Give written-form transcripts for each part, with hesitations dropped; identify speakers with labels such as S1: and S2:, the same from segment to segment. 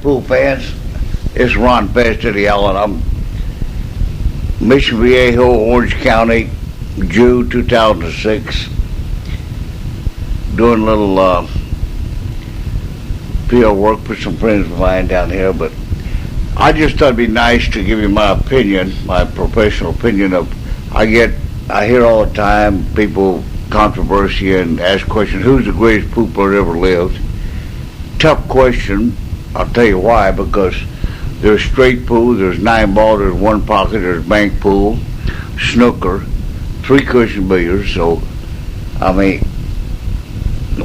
S1: pool fans. It's Ron Festity Allen. I'm Mission Viejo, Orange County, June 2006. Doing a little field work for some friends of mine down here, but I just thought it'd be nice to give you my opinion, my professional opinion of. I hear all the time people controversy and ask questions. Who's the greatest pool player that ever lived? Tough question. I'll tell you why. Because there's straight pool, there's 9-ball, there's one pocket, there's bank pool, snooker, 3-cushion billiards. So, I mean,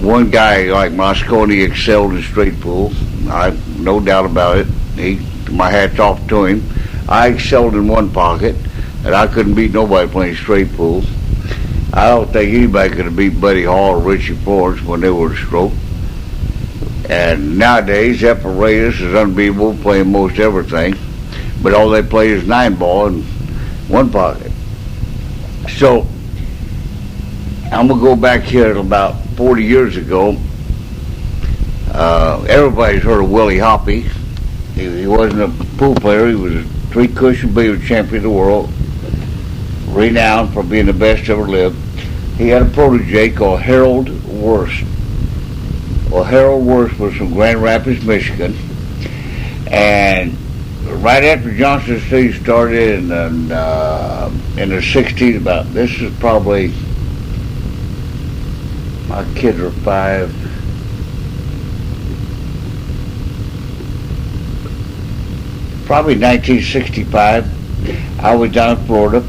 S1: one guy like Mosconi excelled in straight pool. No doubt about it. My hat's off to him. I excelled in one pocket, and I couldn't beat nobody playing straight pool. I don't think anybody could have beat Buddy Hall or Richie Florence when they were a stroke. And nowadays, Eparatus is unbeatable, playing most everything. But all they play is 9-ball and one pocket. So, I'm going to go back here to about 40 years ago. Everybody's heard of Willie Hoppy. He wasn't a pool player. He was a 3-cushion billiard champion of the world. Renowned for being the best ever lived. He had a protege called Harold Worst. Well, Harold Worst was from Grand Rapids, Michigan, and right after Johnson City started in the 60s, about this is probably, my kids are 5. Probably 1965. I was down in Florida,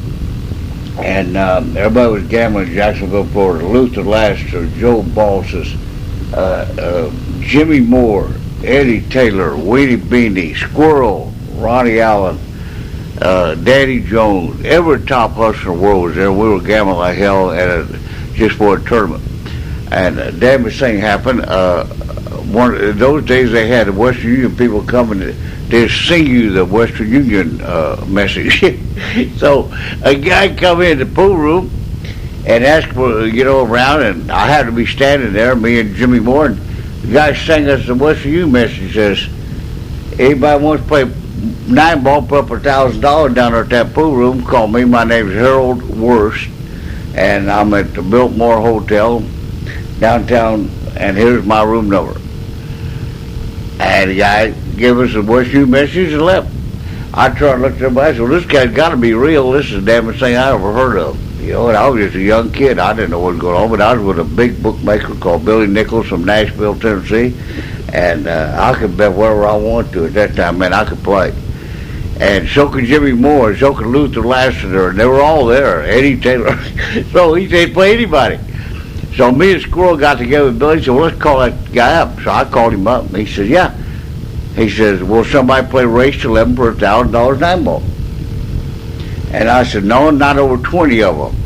S1: and everybody was gambling in Jacksonville, Florida. Luther Laster, Joe Balsas, Jimmy Moore, Eddie Taylor, Weenie Beanie, Squirrel, Ronnie Allen, Daddy Jones. Every top hustler in the world was there. We were gambling like hell just for a tournament. And damnest thing happened. Those days they had the Western Union people coming to sing you the Western Union message. So a guy come in the pool room and asked for, around, and I had to be standing there, me and Jimmy Moore, and the guy sang us the Western Union message. He says, anybody wants to play 9-ball, put up $1,000 down there at that pool room, call me. My name's Harold Worst, and I'm at the Biltmore Hotel downtown, and here's my room number. And the guy gave us the Western Union message and left. I tried to look at everybody and said, well, this guy's got to be real. This is the damnest thing I ever heard of. And I was just a young kid. I didn't know what was going on, but I was with a big bookmaker called Billy Nichols from Nashville, Tennessee, and I could bet wherever I wanted to at that time. Man, I could play. And so could Jimmy Moore, so could Luther Lassiter, and they were all there, Eddie Taylor. So he said, play anybody. So me and Squirrel got together with Billy and said, well, let's call that guy up. So I called him up, and he said, yeah. He says, will somebody play race to 11 for $1,000 9-ball? And I said, no, not over 20 of them.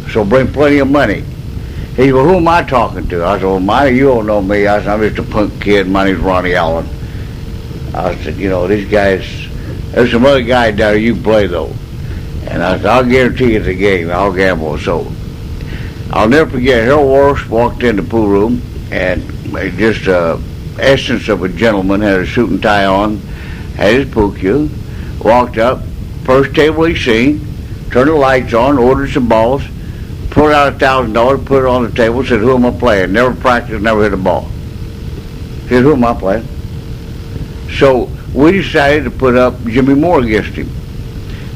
S1: So bring plenty of money. He said, well, who am I talking to? I said, well, Monty, you don't know me. I said, I'm just a punk kid. My name's Ronnie Allen. I said, these guys, there's some other guys down there you can play, though. And I said, I'll guarantee you the game. I'll gamble. So I'll never forget, Harold Worst walked in the pool room, and just essence of a gentleman, had a suit and tie on, had his pool cue, walked up, first table he seen, turned the lights on, ordered some balls, pulled out $1,000, put it on the table, said, who am I playing? Never practiced, never hit a ball. Said, who am I playing? So we decided to put up Jimmy Moore against him.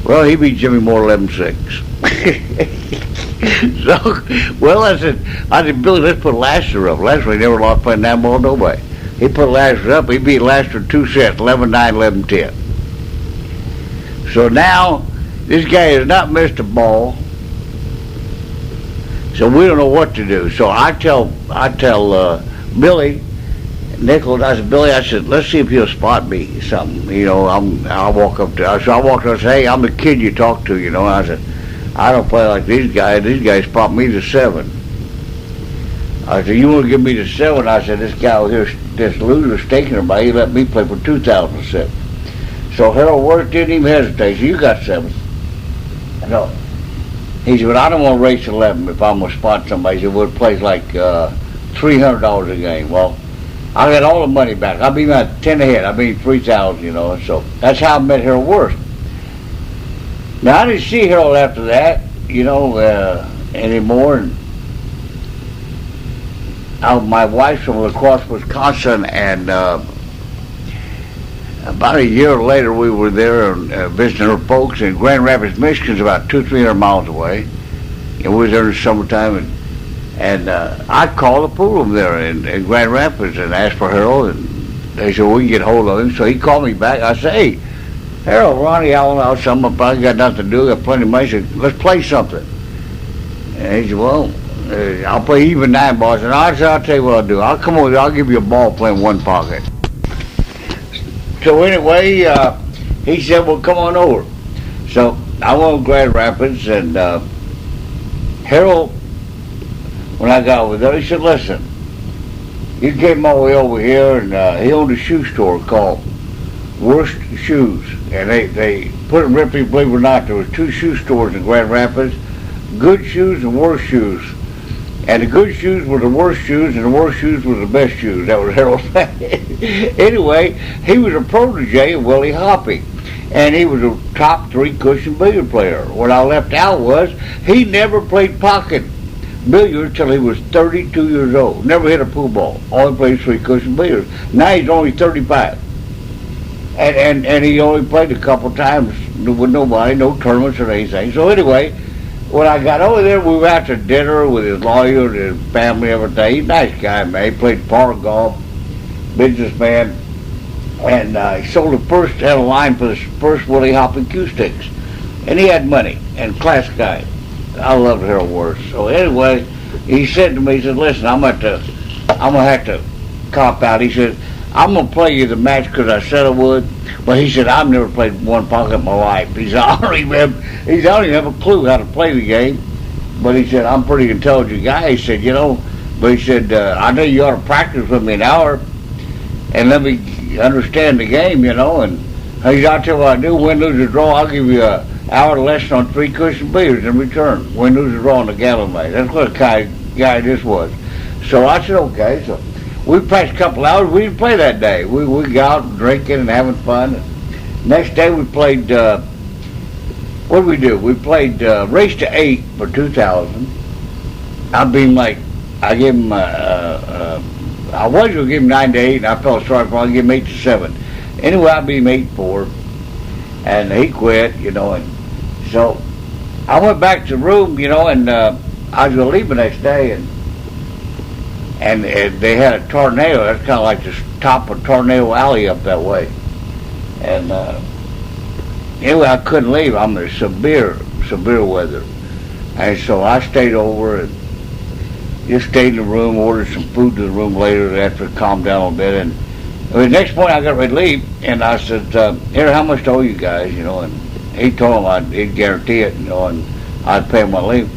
S1: Well, he beat Jimmy Moore 11-6. So, well, I said, Billy, let's put Lassiter up. Lassiter never lost playing 9-ball, nobody. He put Lassiter up. He beat Lassiter 2 sets, 11-9, 11-10. So now, this guy has not missed a ball. So we don't know what to do. So I tell Billy Nichols, I said, Billy, let's see if he'll spot me something. I'll walk up to. So I walked up and said, hey, I'm the kid you talk to. And I said, I don't play like these guys. These guys spot me to 7. I said, you want to give me the 7? I said, this guy over here, this loser staking everybody, he let me play for 2007. So Harold Worth didn't even hesitate. He said, you got 7. No. He said, but I don't want to race 11 if I'm going to spot somebody. He said, well, it plays like $300 a game. Well, I got all the money back. I mean, 10 ahead. I mean, 3,000, you know. So that's how I met Harold Worst. Now, I didn't see Harold after that, you know, anymore. And my wife's from La Crosse, Wisconsin, and about a year later, we were there visiting her folks in Grand Rapids, Michigan's about 200-300 miles away. And we was there in the summertime, and I called the pool room there in Grand Rapids and asked for Harold, and they said, we can get hold of him. So he called me back. I said, hey, Harold, Ronnie, Allen, something, I probably got nothing to do, got plenty of money. He said, let's play something. And he said, well, I'll play even 9 balls. And I said, I'll tell you what I'll do. I'll come over there, I'll give you a ball playing one pocket. So anyway, he said, well, come on over. So I went to Grand Rapids, and Harold, when I got over there, he said, listen, you came all the way over here, and he owned a shoe store called Worst Shoes. And they put in Ripley, believe it or not, there was 2 shoe stores in Grand Rapids, Good Shoes and Worst Shoes. And the good shoes were the worst shoes, and the worst shoes were the best shoes. That was Harold. Anyway, he was a protege of Willie Hoppy, and he was a top 3 cushion billiard player. What I left out was he never played pocket billiards till he was 32 years old. Never hit a pool ball. Only played 3 cushion billiards. Now he's only 35. And he only played a couple times with nobody, no tournaments or anything. So anyway, when I got over there, we were out to dinner with his lawyer and his family, everything. He's a nice guy, man. He played par golf, businessman, and he sold the first, had a line for the first Willie Hoppy cue sticks. And he had money, and class guy. I loved Harold Worst. So anyway, he said to me, he said, listen, I'm gonna have to cop out. He said, I'm gonna play you the match because I said I would. But he said, I've never played one pocket in my life. He said, I don't even have a clue how to play the game. But he said, I'm a pretty intelligent guy. He said, you know, but he said, I know you ought to practice with me an hour and let me understand the game, you know. And he said, I'll tell you what I do, win, lose, or draw, I'll give you an hour lesson on 3 cushion billiards in return. Win, lose, or draw on the gallon match. That's what kind of guy this was. So I said, okay. So we practiced a couple hours. We didn't play that day. We got out drinking and having fun. Next day we played, what did we do? We played race to 8 for 2,000. I gave him, I was going to give him 9 to 8, and I felt sorry for him. I gave him 8 to 7. Anyway, I beat him 8-4, and he quit, you know. And so I went back to the room, you know, and I was going to leave the next day, and they had a tornado. That's kind of like the top of Tornado Alley up that way. And anyway, I couldn't leave. I'm in severe weather. And so I stayed over and just stayed in the room, ordered some food to the room later after it calmed down a bit. And the next morning I got ready to leave, and I said, here, how much to owe you guys, you know? And he told him he'd guarantee it, you know, and I'd pay him my leave.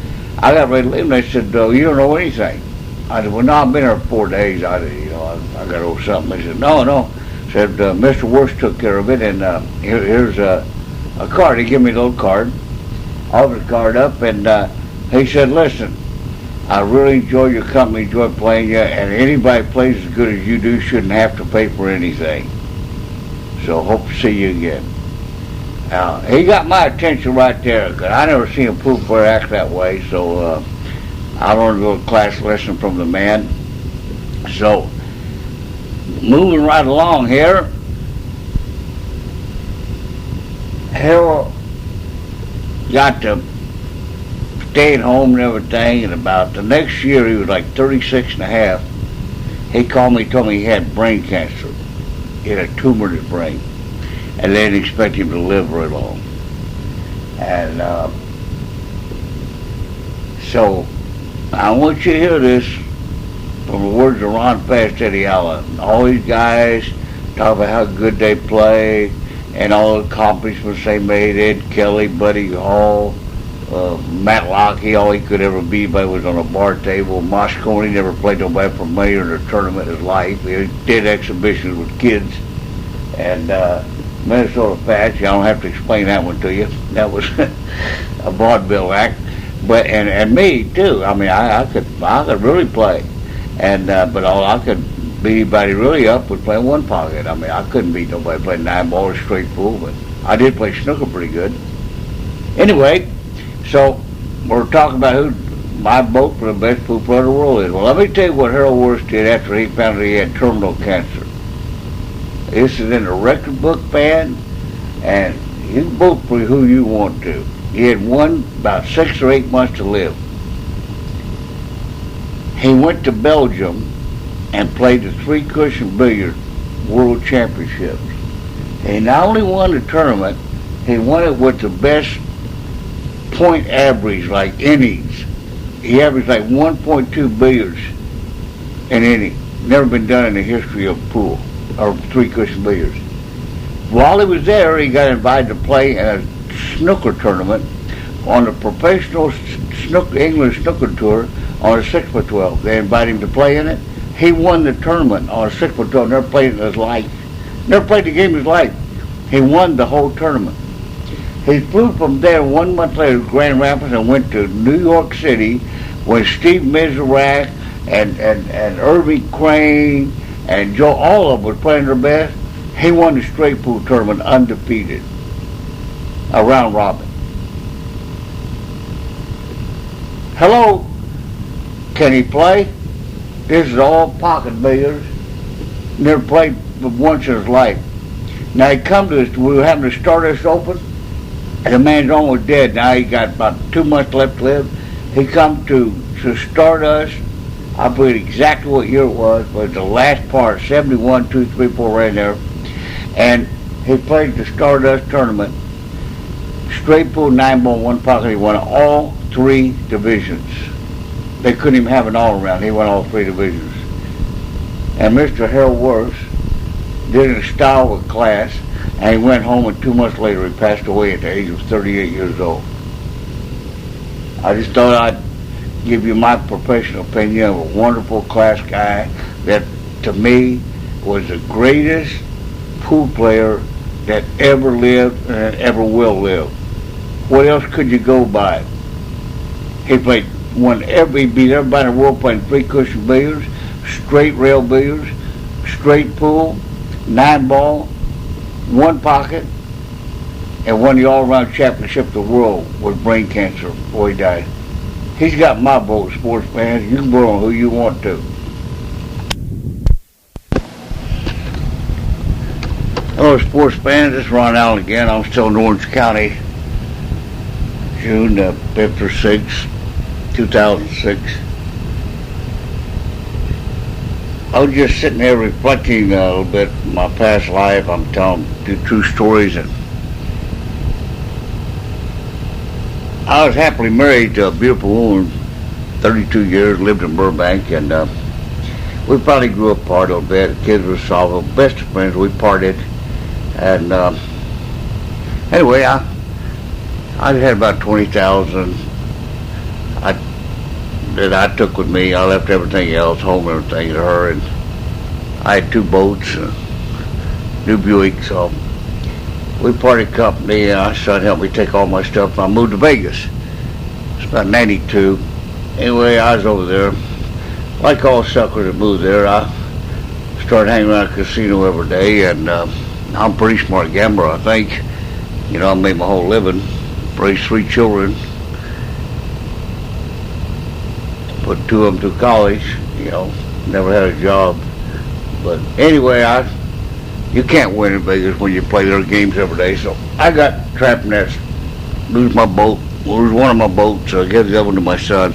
S1: I got ready to leave, and they said, you don't know anything. I said, well, no, I've been here 4 days. I got to owe something. They said, no. Said, Mr. Worst took care of it, and here's a card. He gave me a little card. I opened the card up, and he said, listen, I really enjoy your company, enjoy playing you, and anybody that plays as good as you do shouldn't have to pay for anything. So hope to see you again. He got my attention right there, because I never seen a pool player act that way, so I learned a little class lesson from the man. So, moving right along here, Harold got to stay at home and everything, and about the next year, he was like 36 and a half. He called me, told me he had brain cancer. He had a tumor in his brain, and they didn't expect him to live very long. And so, I want you to hear this from the words of Ron Fast Eddie Allen. All these guys talk about how good they play and all the accomplishments they made. Ed Kelly, Buddy Hall, Matt Lockie, all he could ever be by was on a bar table. Moscone never played nobody for money in a tournament in his life. He did exhibitions with kids. And Minnesota Fats, I don't have to explain that one to you. That was a vaudeville act. But and me too. I mean, I could really play, and but all I could beat anybody really up was playing one pocket. I mean, I couldn't beat nobody playing 9-ball or straight pool, but I did play snooker pretty good. Anyway, so we're talking about who my vote for the best pool player in the world is. Well, let me tell you what Harold Worth did after he found that he had terminal cancer. This is in the record book, man, and you can vote for who you want to. He had about 6 or 8 months to live. He went to Belgium and played the 3-cushion billiard world championships. He not only won the tournament, he won it with the best point average, like innings. He averaged like 1.2 billiards in inning. Never been done in the history of pool or 3-cushion billiards. While he was there, he got invited to play in a snooker tournament on the professional English snooker tour on a 6x12. They invited him to play in it. He won the tournament on a 6x12. Never played it in his life. Never played the game in his life. He won the whole tournament. He flew from there 1 month later to Grand Rapids and went to New York City when Steve Mizrak and Irving Crane and Joe, all of them was playing their best. He won the straight pool tournament undefeated. A round robin. Hello? Can he play? This is all pocket billiards. Never played once in his life. Now he come to us, we were having to start us open, and the man's almost dead. Now he got about 2 months left to live. He come to start us. I forget exactly what year it was, but the last part, 71, 2, 3, 4, right there. And he played the Stardust tournament. Straight pool, 9-ball, 1 pocket. He won all 3 divisions. They couldn't even have an all-around. He won all 3 divisions. And Mr. Harold Worth did it in style with class, and he went home, and 2 months later he passed away at the age of 38 years old. I just thought I'd give you my professional opinion of a wonderful class guy that, to me, was the greatest pool player that ever lived and ever will live. What else could you go by? He beat everybody in the world playing 3-cushion billiards, straight rail billiards, straight pool, 9-ball, 1 pocket, and won the all-around championship of the world with brain cancer before he died. He's got my vote, sports fans. You can vote on who you want to. Hello, sports fans. This is Ron Allen again. I'm still in Orange County. June 5th or 6th, 2006. I was just sitting there reflecting a little bit on my past life. I'm telling the true stories, and I was happily married to a beautiful woman, 32 years, lived in Burbank, and we probably grew apart a little bit. The kids were solid, best of friends. We parted, and anyway, I had about 20,000 that I took with me. I left everything else, home and everything, to her, and I had 2 boats, new Buick, so we parted company, and I son helped me take all my stuff, and I moved to Vegas. It's about 92. Anyway, I was over there. Like all suckers that moved there, I started hanging around a casino every day, and I'm a pretty smart gambler, I think. You know, I made my whole living, raised 3 children, put 2 of them through college, you know, never had a job. But anyway, you can't win in Vegas when you play their games every day. So I got trapped in that, lose one of my boats, so I gave the other one to my son.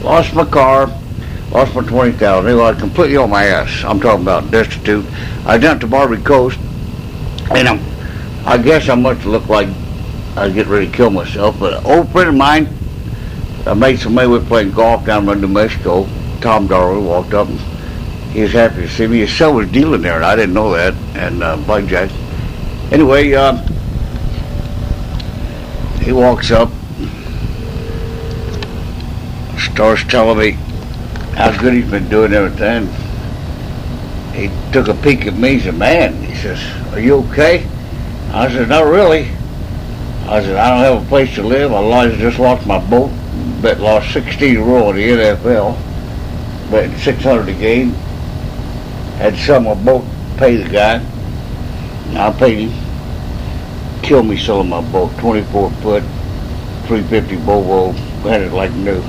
S1: Lost my car, lost my 20,000. Anyway, I was completely on my ass. I'm talking about destitute. I went to Barbary Coast, and I guess I must look like I was getting ready to kill myself. But an old friend of mine, I made some money with playing golf down in New Mexico. Tom Darwin walked up, and he was happy to see me. His son was dealing there, and I didn't know that, and blackjack. Anyway, he walks up, starts telling me how good he's been doing everything. He took a peek at me and said, "Man," he says, "are you okay?" I said, "Not really." I said, "I don't have a place to live. I just lost my boat. Lost 16 in a row in the NFL, bet 600 a game. Had to sell my boat, pay the guy. I paid him. Killed me selling my boat, 24 foot, 350 Volvo, had it like new.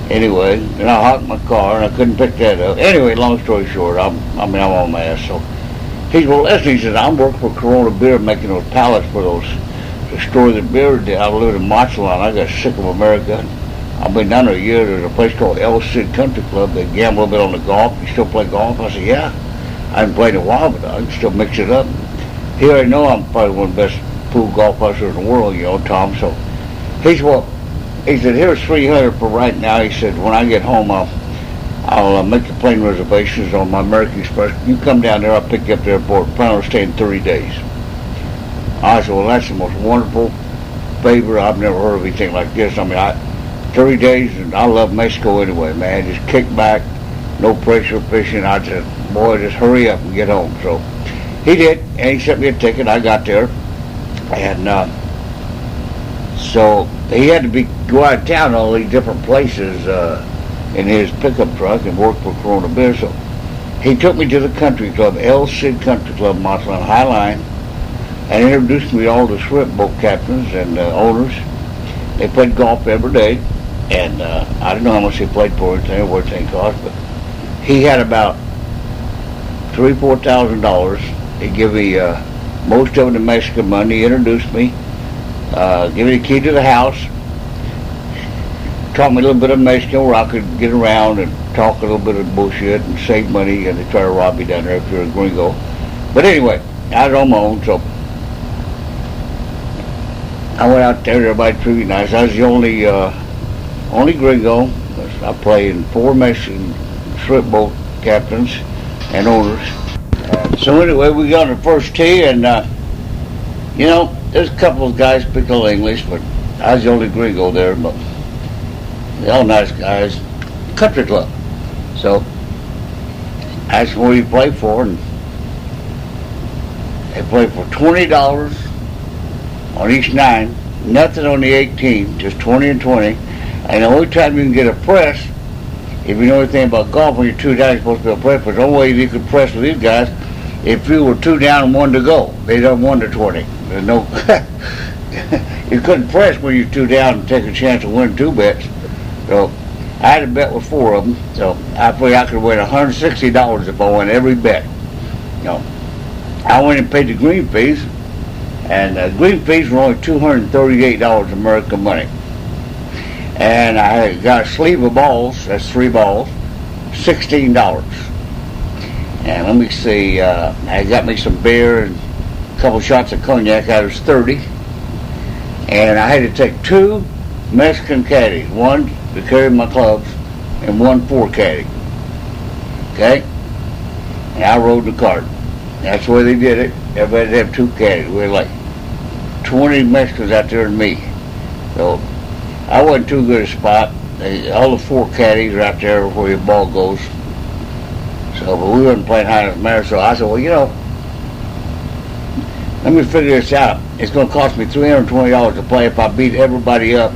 S1: Anyway, and I hopped my car and I couldn't pick that up. Anyway, long story short, I'm on my ass. So he says, I'm working for Corona Beer making those pallets for those to store the beer. I live in Mazatlan. I got sick of America. I've been down there a year. There's a place called El Cid Country Club. They gamble a bit on the golf. You still play golf? I said, yeah. I haven't played in a while, but I can still mix it up. He already know I'm probably one of the best pool golf players in the world, Tom. So he said, here's $300 for right now. He said, when I get home, I'll make the plane reservations on my American Express. You come down there, I'll pick you up at the airport. Plan on staying 30 days. I said, well, that's the most wonderful favor. I've never heard of anything like this. 30 days, and I love Mexico anyway, man. Just kick back, no pressure fishing. I said, boy, just hurry up and get home. So he did, and he sent me a ticket. I got there, and so he had to go out of town all these different places in his pickup truck and work for Corona Beer. So he took me to the country club, El Cid Country Club, Mazatlan High Line, and introduced me to all the shrimp boat captains and owners. They played golf every day, and I don't know how much they played for it, or what everything cost, but he had about $3,000-4,000. He gave me most of it in Mexican money. He introduced me, gave me the key to the house, taught me a little bit of Mexican where I could get around and talk a little bit of bullshit and save money, and they try to rob you down there if you're a gringo. But anyway, I was on my own, so I went out there. Everybody treated me nice. I was the only gringo. I played in 4 Mexican shrimp boat captains and owners. So anyway, we got on the first tee, and there's a couple of guys speak a little English, but I was the only gringo there. But they're all nice guys. Country club. So I asked them what you play for, and they played for $20 on each 9, nothing on the 18, just 20 and 20. And the only time you can get a press, if you know anything about golf, when you're 2 down, you're supposed to be a press, but the only way you could press with these guys, if you were 2 down and 1 to go. They done 1 to 20. There's no, you couldn't press when you're 2 down and take a chance of winning 2 bets. So I had a bet with 4 of them, so I figured I could win $160 if I won every bet. I went and paid the green fees, and green fees were only $238 American money. And I got a sleeve of balls, that's 3 balls, $16. And let me see, I got me some beer and a couple shots of cognac, that was 30. And I had to take 2 Mexican caddies, 1 to carry my clubs and 1 for caddy. Okay? And I rode the cart. That's the way they did it. Everybody had to have 2 caddies. We were like 20 Mexicans out there and me. So I wasn't too good a spot. All the 4 caddies are out there where your ball goes. So, but we weren't playing high enough matter, so I said, well, let me figure this out. It's going to cost me $320 to play if I beat everybody up.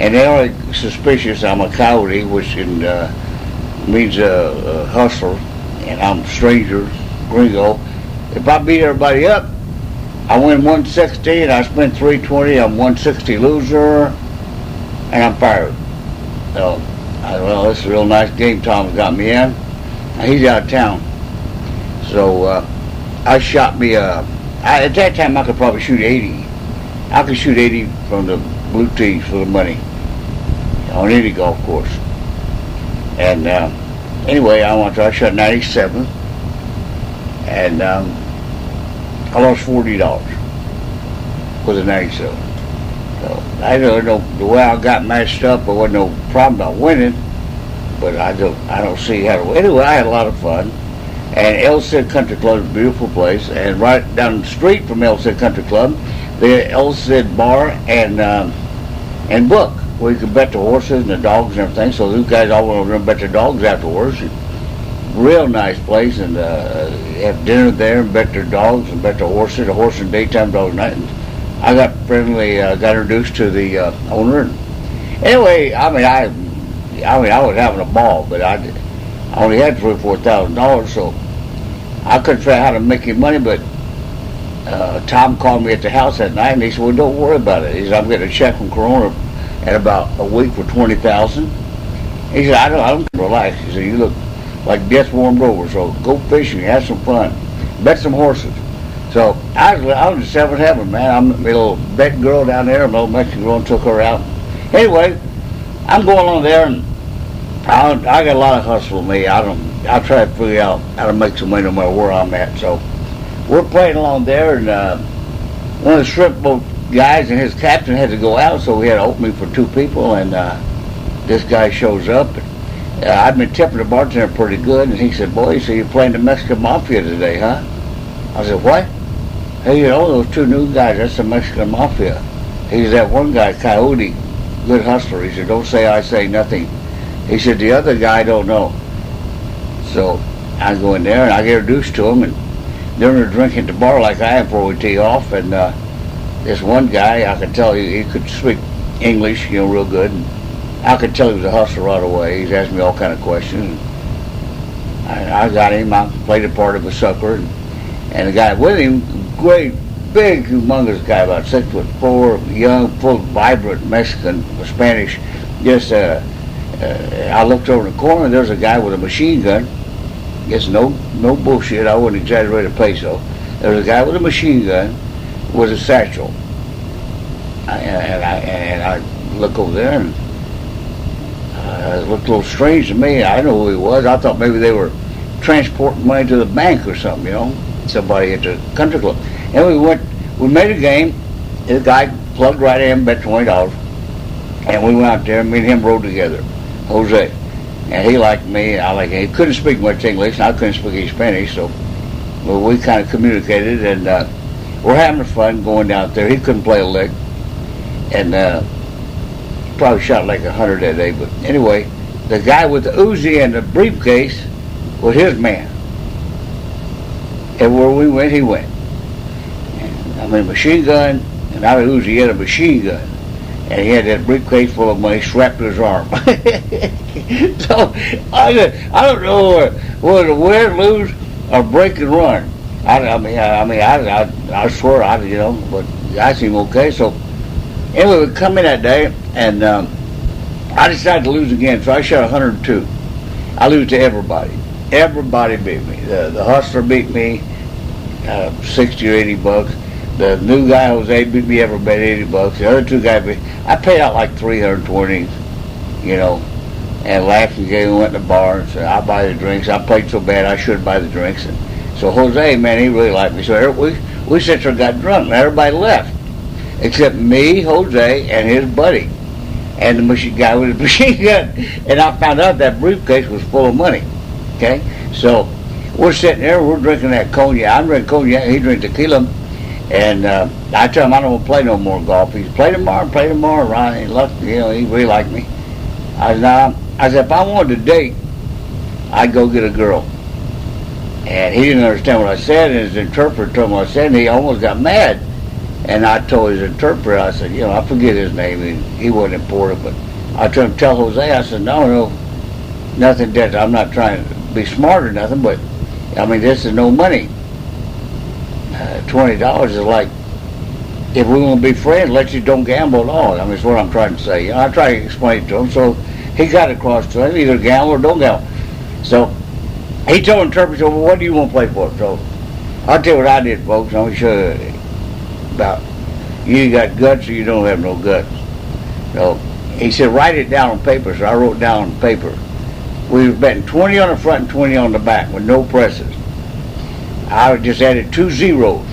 S1: And they're only suspicious I'm a coyote, which means a hustler, and I'm a stranger, gringo. If I beat everybody up, I win 160 and I spend $320. I'm 160 loser, and I'm fired. So, well, this is a real nice game Tom got me in. He's out of town. So I shot me at that time I could probably shoot 80. I could shoot 80 from the blue tees for the money on any golf course. And anyway, I shot 97, and I lost $40 with a 97. So I don't know the way I got matched up. There wasn't no problem about winning, but I don't see how to win. Anyway, I had a lot of fun. And El Cid Country Club is a beautiful place. And right down the street from El Cid Country Club, the El Cid Bar and Book, where you can bet the horses and the dogs and everything. So these guys all want to bet their dogs afterwards. Real nice place, and have dinner there and bet their dogs and bet the horses in daytime, dogs at night. And I got introduced to the owner. And anyway, I was having a ball, but I only had $3,000 or $4,000, so I couldn't figure out how to make any money, but Tom called me at the house that night, and he said, "Well, don't worry about it." He said, "I'm getting a check from Corona in about a week for $20,000." He said, "I don't relax." He said, "You look like death warmed over, so go fishing, have some fun, bet some horses." So I was just having heaven, man. I'm a little bet girl down there, a little Mexican girl, and took her out. Anyway, I'm going on there, and I got a lot of hustle in me. I try to figure out how to make some money no matter where I'm at. So we're playing along there, and one of the shrimp boat guys and his captain had to go out, so we had an opening for 2 people, and this guy shows up. I've been tipping the bartender pretty good, and he said, "Boy, so you're playing the Mexican Mafia today, huh?" I said, "What?" He said, "Oh, those 2 new guys, that's the Mexican Mafia." He said, "That one guy, Coyote, good hustler." He said, "Don't say I say nothing." He said, "The other guy don't know." So I go in there, and I get introduced to him, and they're drinking at the bar like I am before we tee off, and this one guy, I could tell he could speak English, real good, and I could tell he was a hustler right away. He's asking me all kind of questions. I got him. I played a part of a sucker, and the guy with him, great, big, humongous guy, about 6'4", young, full, vibrant Mexican, Spanish. Just, I looked over in the corner, and there's a guy with a machine gun. Yes, no bullshit. I wouldn't exaggerate a peso. There's a guy with a machine gun with a satchel, and I look over there, and it looked a little strange to me. I know who he was. I thought maybe they were transporting money to the bank or something, somebody at the country club. And we made a game. The guy plugged right in, bet $20, and we went out there, and me and him rode together, Jose. And he liked me, I liked him. He couldn't speak much English, and I couldn't speak any Spanish, so we kind of communicated, and we're having fun going down there. He couldn't play a lick, and probably shot like 100 that day. But anyway, the guy with the Uzi and the briefcase was his man. And where we went, he went. And, machine gun, and not a Uzi, he had a machine gun. And he had that briefcase full of money strapped to his arm. So I don't know whether to win, lose, or break and run. I swear, but I seem okay. So anyway, we come in that day, and I decided to lose again. So I shot 102. I lose to everybody. Everybody beat me. The hustler beat me, 60 or 80 bucks. The new guy, Jose, beat me every bet, 80 bucks. The other 2 guys I paid out like 320, and laughed and gave and went to the bar and said, "I'll buy the drinks." I played so bad I should buy the drinks. And so Jose, man, he really liked me. So we sat there and got drunk, and everybody left, except me, Jose, and his buddy, and the guy with the machine gun. And I found out that briefcase was full of money. Okay? So we're sitting there, we're drinking that cognac. I'm drinking cognac, he drinks tequila. And I tell him I don't want to play no more golf. He said, play tomorrow, Ronnie. He really liked me. I said, if I wanted to date, I'd go get a girl. And he didn't understand what I said, and his interpreter told him what I said, and he almost got mad. And I told his interpreter, I said, I forget his name, and he wasn't important, but I told him, tell Jose, I said, no, nothing dead. I'm not trying to be smart or nothing, but, this is no money. $20 is like, if we want to be friends, let's just don't gamble at all. That's what I'm trying to say. I try to explain it to him, so he got across to him, either gamble or don't gamble. So he told the interpreter, well, what do you want to play for? So I'll tell you what I did, folks. I'm going to show you about you got guts or you don't have no guts. So he said, write it down on paper. So I wrote down on paper. We were betting 20 on the front and 20 on the back with no presses. I just added 2 zeros.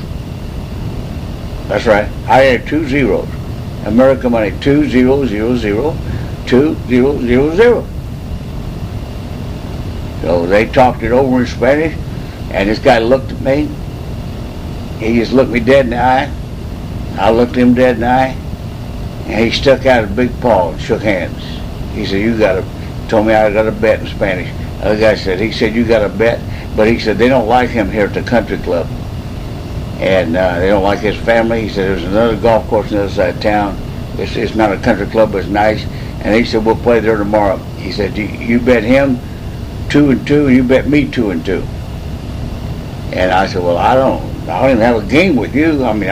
S1: That's right. I added 2 zeros. American money, 2000, So they talked it over in Spanish, and this guy looked at me. He just looked me dead in the eye. I looked him dead in the eye, and he stuck out his big paw and shook hands. He said, told me I got a bet in Spanish. The other guy said, you got a bet? But he said, they don't like him here at the country club. And they don't like his family. He said, there's another golf course on the other side of town. It's not a country club, but it's nice. And he said, we'll play there tomorrow. He said, you bet him 2-2, and you bet me 2-2. And I said, well, I don't even have a game with you. I mean,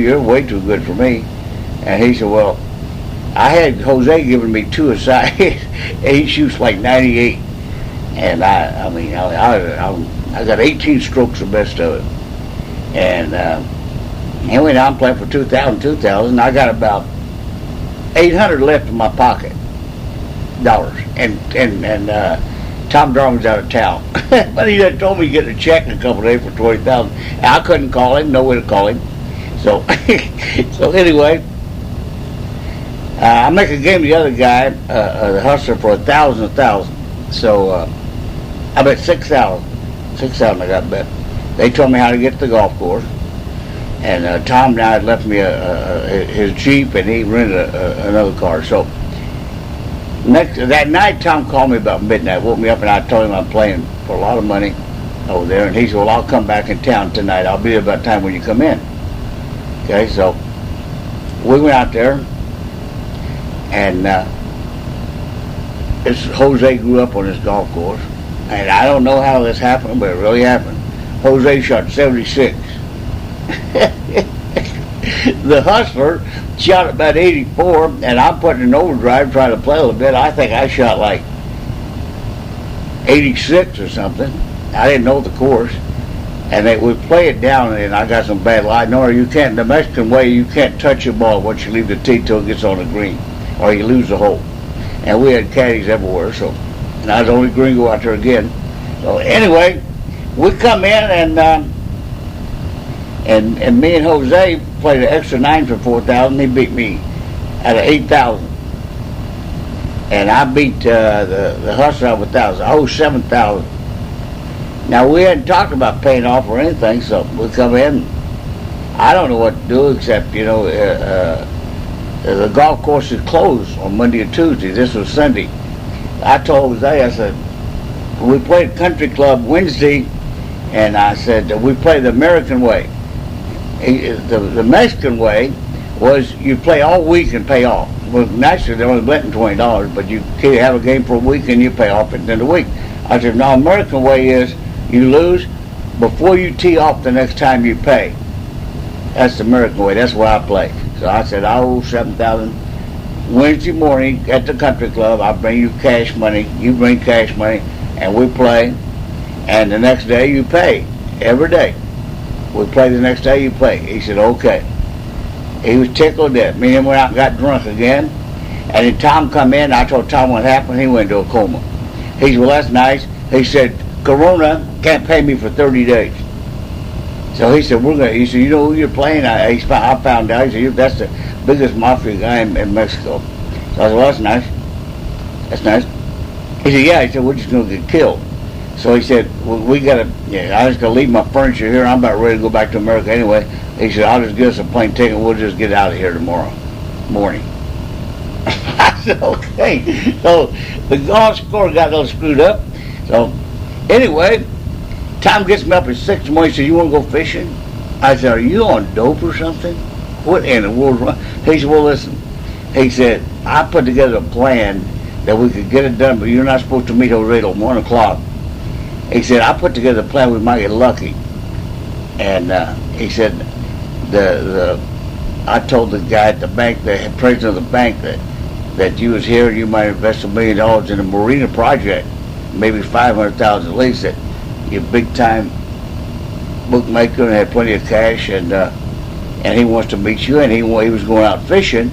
S1: you're way too good for me. And he said, well, I had Jose giving me 2 aside. He shoots like 98. And I got 18 strokes the best of it. And he went out and played for 2,000. I got about 800 left in my pocket, dollars. And Tom Darwin's out of town. But he had told me to get a check in a couple of days for 20,000. I couldn't call him, no way to call him. So, so anyway, I make a game with the other guy, the hustler, for 1,000. So I bet 6,000. 6,000 I got bet. They told me how to get to the golf course. And Tom now had left me his Jeep, and he rented another car. So that night, Tom called me about midnight, woke me up, and I told him I'm playing for a lot of money over there. And he said, well, I'll come back in town tonight. I'll be there about the time when you come in. Okay, so we went out there, and Jose grew up on this golf course. And I don't know how this happened, but it really happened. Jose shot 76. The hustler shot about 84, and I'm putting an overdrive trying to play a little bit. I think I shot like 86 or something. I didn't know the course. And they would play it down, and I got some bad line. No, you can't, the Mexican way, you can't touch the ball once you leave the tee till it gets on the green, or you lose the hole. And we had caddies everywhere, so, and I was the only gringo out there again. So anyway, we come in, and me and Jose played an extra 9 for 4,000. He beat me at 8,000, and I beat the hustler out of 1,000. I owe 7,000. Now we hadn't talked about paying off or anything, so we come in. I don't know what to do except the golf course is closed on Monday and Tuesday. This was Sunday. I told Jose, I said, we played country club Wednesday, and I said we play the American way. The Mexican way was you play all week and pay off. Well, naturally they're only betting $20, but you can have a game for a week and you pay off at the end of the week. I said, no, American way is you lose before you tee off the next time you pay. That's the American way. That's what I play. So I said, I owe 7,000. Wednesday morning at the country club, I bring you cash money. You bring cash money, and we play. And the next day you pay. Every day. We play the next day, you pay. He said, okay. He was tickled that. Me and him went out and got drunk again. And then Tom come in. I told Tom what happened. He went into a coma. He said, well, that's nice. He said, Corona can't pay me for 30 days. So he said, he said, you know who you're playing? I found out. He said, that's the biggest Mafia guy in Mexico. So I said, well, that's nice. That's nice. He said, yeah. He said, we're just going to get killed. So he said, well, I just going to leave my furniture here. I'm about ready to go back to America anyway. He said, I'll just get us a plane ticket. We'll just get out of here tomorrow morning. I said, okay. So the golf score got a little screwed up. So anyway, Tom gets me up at 6 in the morning. He said, you want to go fishing? I said, are you on dope or something? What in the world? He said, well, listen. He said, I put together a plan that we could get it done, but you're not supposed to meet Jose till 1 o'clock. He said, I put together a plan we might get lucky. And he said, I told the guy at the bank, the president of the bank, that you was here and you might invest $1 million in a marina project, maybe 500,000 at least, that you're a big-time bookmaker and had plenty of cash, and he wants to meet you, and he was going out fishing,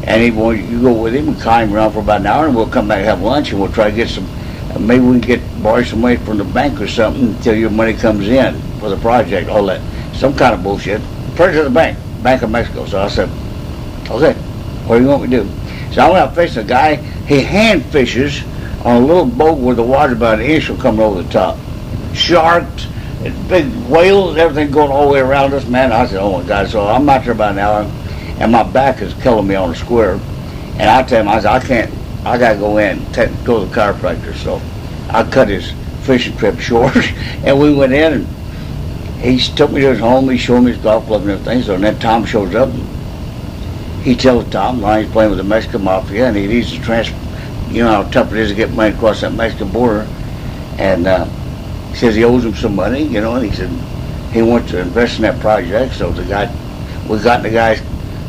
S1: and he wanted you to go with him and climb around for about an hour, and we'll come back and have lunch, and we'll try to get some, maybe we can borrow some money from the bank or something until your money comes in for the project, all that, some kind of bullshit. President of the bank, Bank of Mexico. So I said, okay, what do you want me to do? So I went out fishing. The guy, he hand fishes on a little boat with the water about an inch will come over the top. Sharks, big whales, everything going all the way around us, man. I said, oh my God. So I'm out there about an hour, and my back is killing me on the square. And I tell him, I said, I got to go in, go to the chiropractor. So I cut his fishing trip short, and we went in, and he took me to his home. He showed me his golf club and everything. So then Tom shows up, and he tells Tom, Ronnie's playing with the Mexican Mafia, and he needs to transfer. You know how tough it is to get money across that Mexican border. And He says he owes him some money, you know, and he said he wants to invest in that project. So we got in the guy's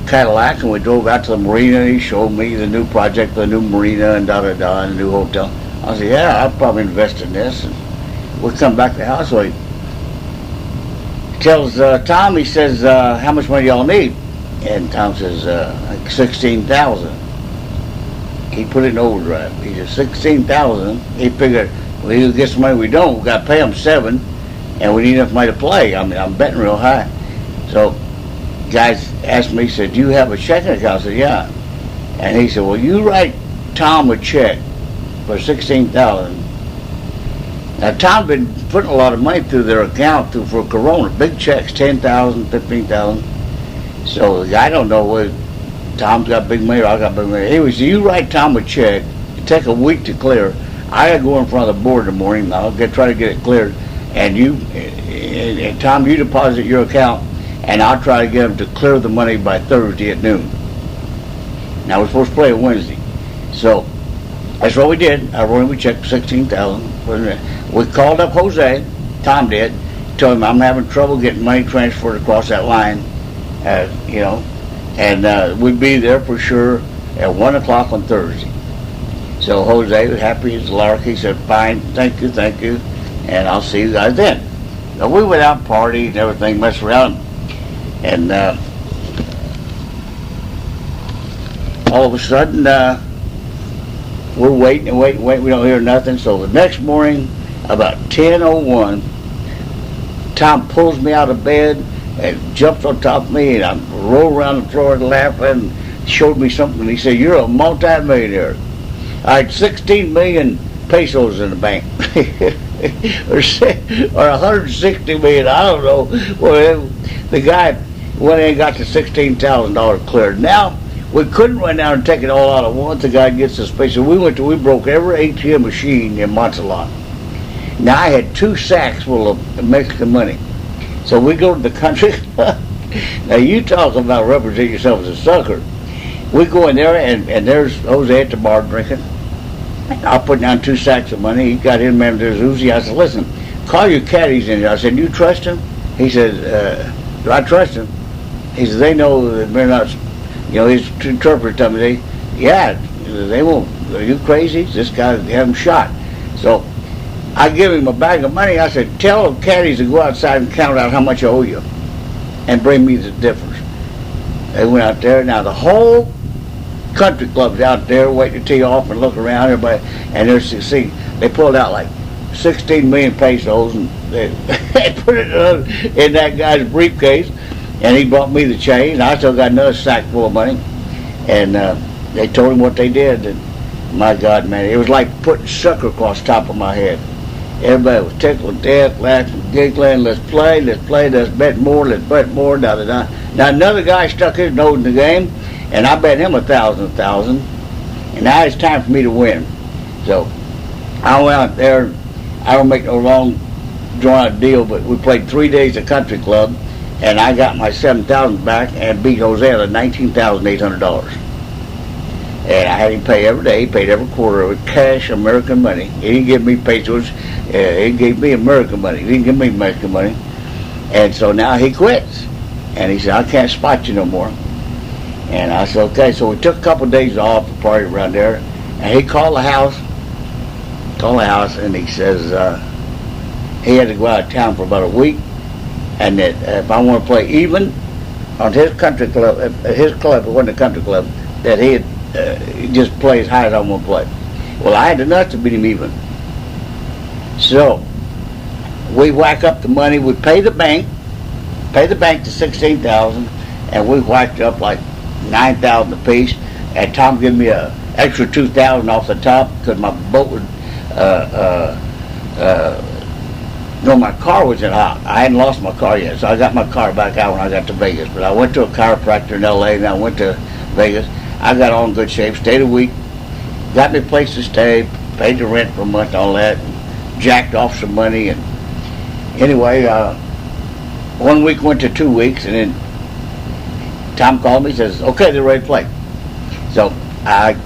S1: Cadillac and we drove out to the marina, and he showed me the new project, the new marina and and the new hotel. I said, yeah, I'll probably invest in this. And we come back to the house. So he tells Tom, he says, how much money y'all need? And Tom says, like 16,000. He put it in overdrive. He said, 16,000. He figured, well, he'll get some money we don't. We got to pay him 7, and we need enough money to play. I mean, I'm betting real high. So guys asked me, he said, do you have a checking account? I said, yeah. And he said, well, you write Tom a check for 16,000. Now, Tom's been putting a lot of money through their account for Corona. Big checks, 10,000, 15,000. So I don't know whether Tom's got big money or I got big money. Anyway, so you write Tom a check. It take a week to clear. I got to go in front of the board in the morning. I'll try to get it cleared. And Tom, you deposit your account, and I'll try to get them to clear the money by Thursday at noon. Now, we're supposed to play on Wednesday. So that's what we did. I wrote him a check for 16,000. We called up Jose. Tom did. Told him I'm having trouble getting money transferred across that line. You know, and we'd be there for sure at 1 o'clock on Thursday. So Jose was happy as a lark. He said, fine, thank you, and I'll see you guys then. So we went out and partied and everything, messed around, and all of a sudden we're waiting, we don't hear nothing. So the next morning, about 10:01, Tom pulls me out of bed and jumps on top of me, and I roll around the floor laughing, and showed me something. He said, you're a multi-millionaire. I had 16 million pesos in the bank. or 160 million, I don't know. Well, the guy went in and got the $16,000 cleared. Now, we couldn't run down and take it all out at once. The guy gets suspicious. We broke every ATM machine in Montserrat. Now, I had 2 sacks full of Mexican money. So we go to the country club. Now you talk about representing yourself as a sucker. We go in there and there's Jose at the bar drinking. I'll put down 2 sacks of money. He got in, man, there's Uzi. I said, listen, call your caddies in here. I said, do you trust him? He said, do I trust him? He said, they know that we're not, you know, his interpreter told me, yeah, they won't. Are you crazy? This guy had him shot. So I give him a bag of money. I said, tell the caddies to go outside and count out how much I owe you and bring me the difference. They went out there. Now, the whole country club's out there waiting to tee off and look around, everybody, and they pulled out like 16 million pesos, and they put it in that guy's briefcase, and he brought me the change. I still got another sack full of money, and they told him what they did, and my God, man, it was like putting sucker across the top of my head. Everybody was tickled to death, laughing, giggling, let's play, let's bet more, da-da-da. Now another guy stuck his nose in the game, and I bet him 1,000, and now it's time for me to win. So I went out there. I don't make no long drawn-out deal, but we played 3 days at country club, and I got my 7,000 back and beat Jose at $19,800. And I had him pay every day. He paid every quarter with cash American money. He didn't give me pesos. He gave me American money. He didn't give me Mexican money. And so now he quits. And he said, I can't spot you no more. And I said, okay. So we took a couple of days off to party around there. And he called the house. And he says he had to go out of town for about a week. And that if I want to play even on his country club, it wasn't a country club, that he'd just play as high as I want to play. Well, I had the nuts to beat him even. So we whack up the money. We pay the bank to 16,000, and we whacked up like 9,000 apiece. And Tom gave me a extra 2,000 off the top because my boat was, my car was in hot. I hadn't lost my car yet, so I got my car back out when I got to Vegas. But I went to a chiropractor in L.A. and I went to Vegas. I got all in good shape, stayed a week, got me a place to stay, paid the rent for a month, all that, and jacked off some money. And anyway, 1 week went to 2 weeks, and then Tom called me and says, okay, they're ready to play. So I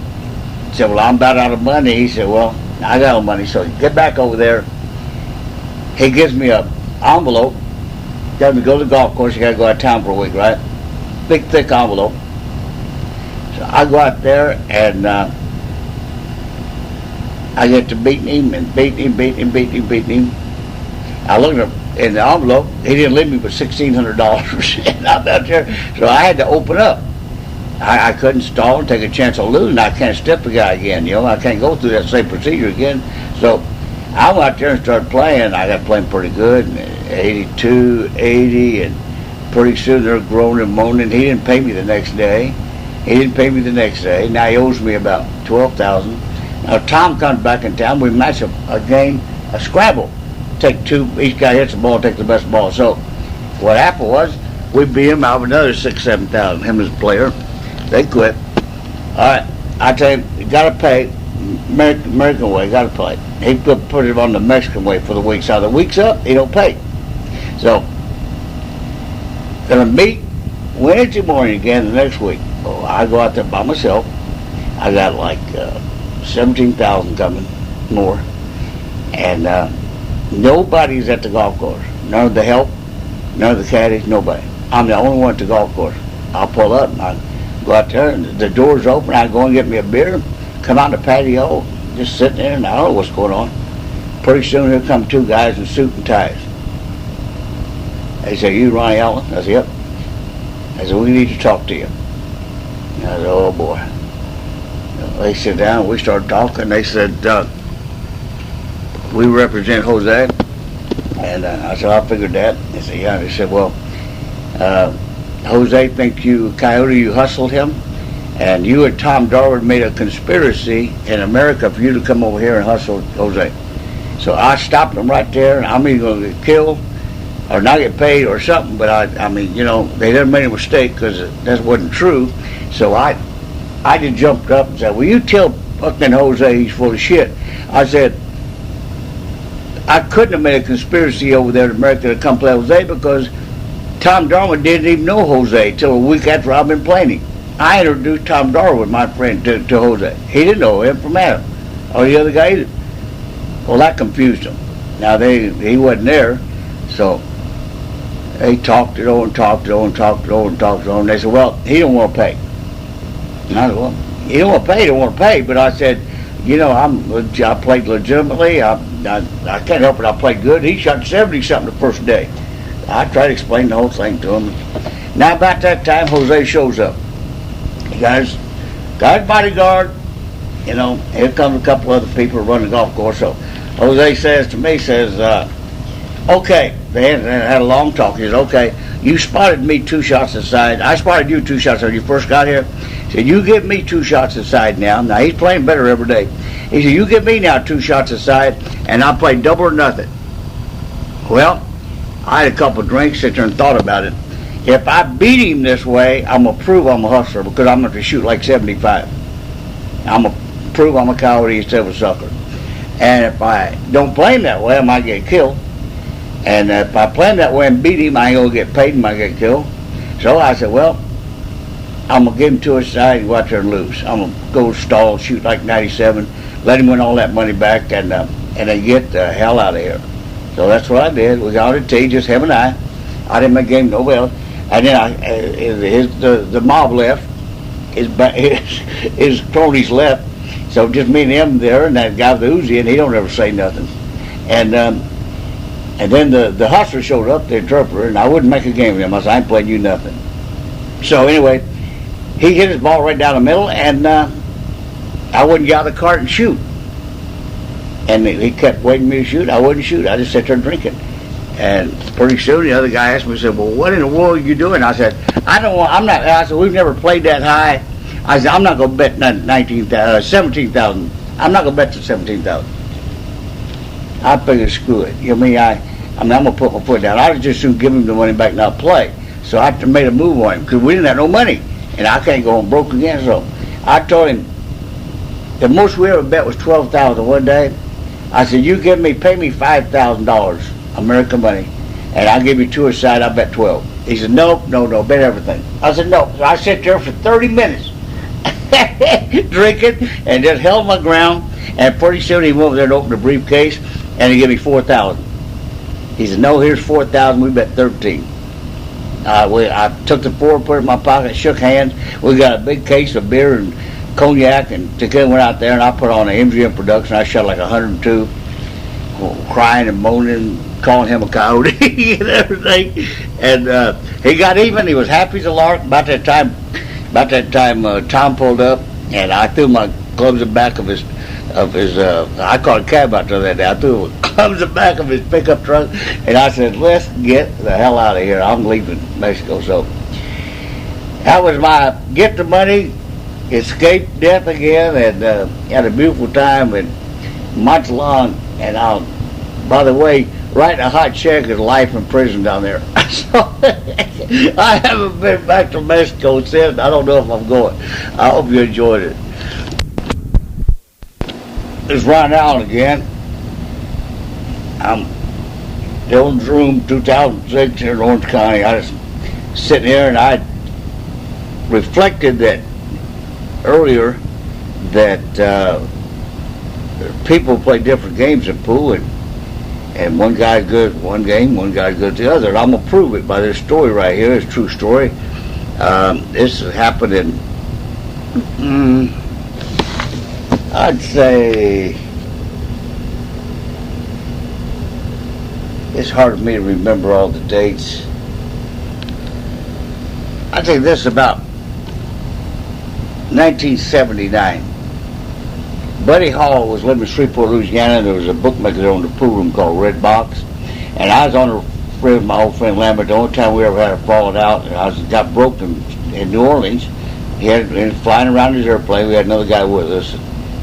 S1: said, well, I'm about out of money. He said, well, I got no money, so get back over there He gives me a envelope. Tells me to go to the golf course. You got to go out of town for a week, right? Big, thick envelope. So I go out there, and I get to beating him and beating him. I looked at him in the envelope. He didn't leave me but $1,600, and I'm out there. So I had to open up. I couldn't stall and take a chance of losing. I can't step the guy again, you know. I can't go through that same procedure again. So I went out there and started playing. I got playing pretty good, 82, 80, and pretty soon they're groaning and moaning. He didn't pay me the next day. Now he owes me about $12,000. Now Tom comes back in town. We match a game, a Scrabble. Take two. Each guy hits the ball, take the best ball. So what happened was we beat him out of another $6,000, $7,000. Him as a player. They quit. All right, I tell you got to pay American way. Got to play. He put it on the Mexican way for the week. So the week's up, he don't pay. So gonna meet Wednesday morning again the next week. Oh, I go out there by myself. I got like 17,000 coming more, and nobody's at the golf course. None of the help, none of the caddies, nobody. I'm the only one at the golf course. I'll pull up and I go out there, and the door's open. I go and get me a beer, come out the patio, just sitting there, and I don't know what's going on. Pretty soon here come two guys in suit and ties. They say, "You Ronnie Allen?" I said, "Yep." I said, "We need to talk to you." And I said, "Oh boy." They sit down, we started talking. They said, "We represent Jose." And I said, "I figured that." They said, "Yeah." They said, "Well, Jose thinks you, Coyote, you hustled him, and you and Tom Darwood made a conspiracy in America for you to come over here and hustle Jose." So I stopped them right there, and I'm either going to get killed or not get paid or something. But I mean, you know, they didn't make a mistake because that wasn't true. So I just jumped up and said, "Well, you tell fucking Jose he's full of shit." I said, I couldn't have made a conspiracy over there in America to come play Jose because Tom Darwood didn't even know Jose till a week after I've been playing him. I introduced Tom Darwood, my friend, to Jose. He didn't know him from Adam or the other guy either. Well, that confused him. Now he wasn't there, so they talked it over and talked it over and talked it over and talked it over, and they said, "Well, he don't want to pay." And I said, "Well, he don't want to pay, he don't want to pay." But I said, "You know, I played legitimately. I can't help it. I played good. He shot 70-something the first day." I tried to explain the whole thing to him. Now about that time, Jose shows up. He got his bodyguard. You know, here comes a couple other people running the golf course. So Jose says to me, "Okay." They had a long talk. He said, "Okay, you spotted me 2 shots aside. I spotted you 2 shots when you first got here. He said, you give me 2 shots aside now." Now he's playing better every day. He said, "You give me now 2 shots aside, and I'll play double or nothing." Well, I had a couple of drinks, sit there and thought about it. If I beat him this way, I'm going to prove I'm a hustler because I'm going to shoot like 75. I'm going to prove I'm a coyote instead of a sucker. And if I don't play him that way, I might get killed. And if I play him that way and beat him, I ain't going to get paid and might get killed. So I said, well, I'm going to give him 2 aside and go out there and lose. I'm going to go stall, shoot like 97, let him win all that money back, and then get the hell out of here. So that's what I did. We got it to just him and I. I didn't make game nobody else. And then the mob left. His cronies left. So just me and him there, and that guy with the Uzi, and he don't ever say nothing. And then the hustler showed up, the interpreter, and I wouldn't make a game with him. I said, "I ain't playing you nothing." So anyway, he hit his ball right down the middle, and I wouldn't get out of the cart and shoot. And he kept waiting for me to shoot. I wouldn't shoot. I just sat there drinking. And pretty soon the other guy asked me, said, "Well, what in the world are you doing?" I said, I said, "We've never played that high." I said, "I'm not going to bet 17,000. I'm not going to bet to 17,000. I figured, screw it. You know me, I'm going to put my foot down. I would just soon give him the money back and not play. So I made a move on him because we didn't have no money. And I can't go home broke again. So I told him, the most we ever bet was 12,000 one day. I said, pay me $5,000 American money, and I'll give you 2 aside. I bet 12. He said, no, bet everything. I said, no. So I sat there for 30 minutes drinking and just held my ground. And pretty soon he went over there and opened the briefcase, and he gave me 4,000.
S2: He said, no, here's 4,000. We bet 13. I took the 4, put it in my pocket, shook hands. We got a big case of beer and cognac, and together went out there, and I put on an MGM production. I shot like 102, crying and moaning, calling him a coyote and everything. And he got even. He was happy as a lark. About that time, Tom pulled up, and I threw my gloves in the back of his. I called a cab out there that day. I threw gloves in the back of his pickup truck, and I said, "Let's get the hell out of here. I'm leaving Mexico." So that was my get the money, escape death again, and had a beautiful time in Montalon. And by the way, writing a hot check is life in prison down there. So I haven't been back to Mexico since. I don't know if I'm going. I hope you enjoyed it. It's Ron Allen again. I'm Dylan's Room, 2006 here in Orange County. I was sitting here and I reflected that earlier that people play different games in pool, and one guy's good at one game, one guy's good at the other. And I'm going to prove it by this story right here. It's a true story. This happened in I'd say it's hard for me to remember all the dates. I think this is about 1979. Buddy Hall was living in Shreveport, Louisiana. There was a bookmaker there on the pool room called Red Box, and I was on the with my old friend Lambert. The only time we ever had a falling out, and I got broke in New Orleans. He was flying around his airplane. We had another guy with us.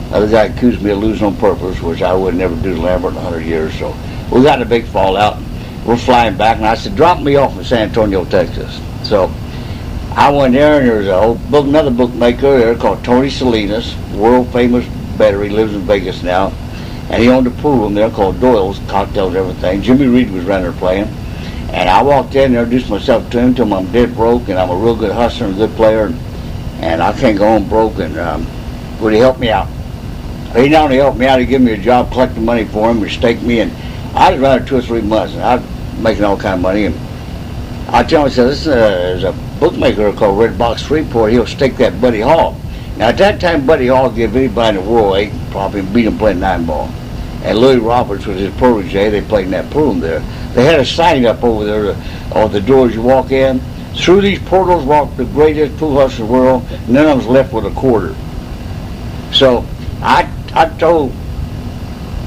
S2: Another guy accused me of losing on purpose, which I would never do to Lambert in 100 years. So we got in a big fallout. We're flying back, and I said, drop me off in San Antonio, Texas. So I went there, and there was another bookmaker there called Tony Salinas, world famous bettor. He lives in Vegas now. And he owned a pool room there called Doyle's, cocktails and everything. Jimmy Reed was running there playing. And I walked in and introduced myself to him, told him I'm dead broke, and I'm a real good hustler and a good player, and I can't go home broke, and would he help me out? He not only helped me out, he gave me a job collecting money for him and staked me, and I was running 2 or 3 months, and I was making all kind of money. And I tell him, I said, there's a bookmaker called Red Box Shreveport. He'll stake that Buddy Hall. Now at that time, Buddy Hall gave anybody in the world 8, probably beat him playing 9 ball. And Louis Roberts was his protege. They played in that pool room there. They had a sign up over there on the doors you walk in. Through these portals walked the greatest pool hustler in the world. None of them's left with a quarter. So I told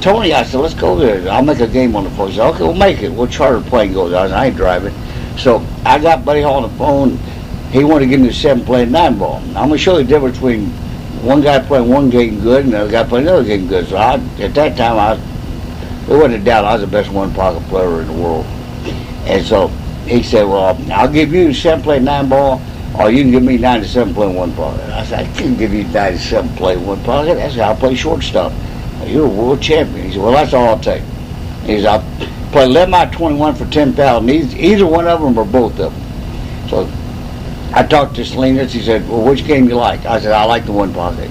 S2: Tony, I said, let's go there. I'll make a game on the phone. He said, okay, we'll make it. We'll charter a plane, go there. I ain't driving. So I got Buddy Hall on the phone. He wanted to give me the 7 playing 9 ball. I'm going to show you the difference between one guy playing one game good and another guy playing another game good. So at that time, there wasn't a doubt I was the best one pocket player in the world. And so he said, well, I'll give you 7 playing 9 ball, or you can give me 97 playing 1 pocket. I said, I can't give you 97 playing 1 pocket. That's how I play shortstop. You're a world champion. He said, well, that's all I'll take. He said, I'll play 11 out of 21 for 10,000. Either one of them or both of them. So I talked to Salinas. He said, well, which game you like? I said, I like the 1 pocket.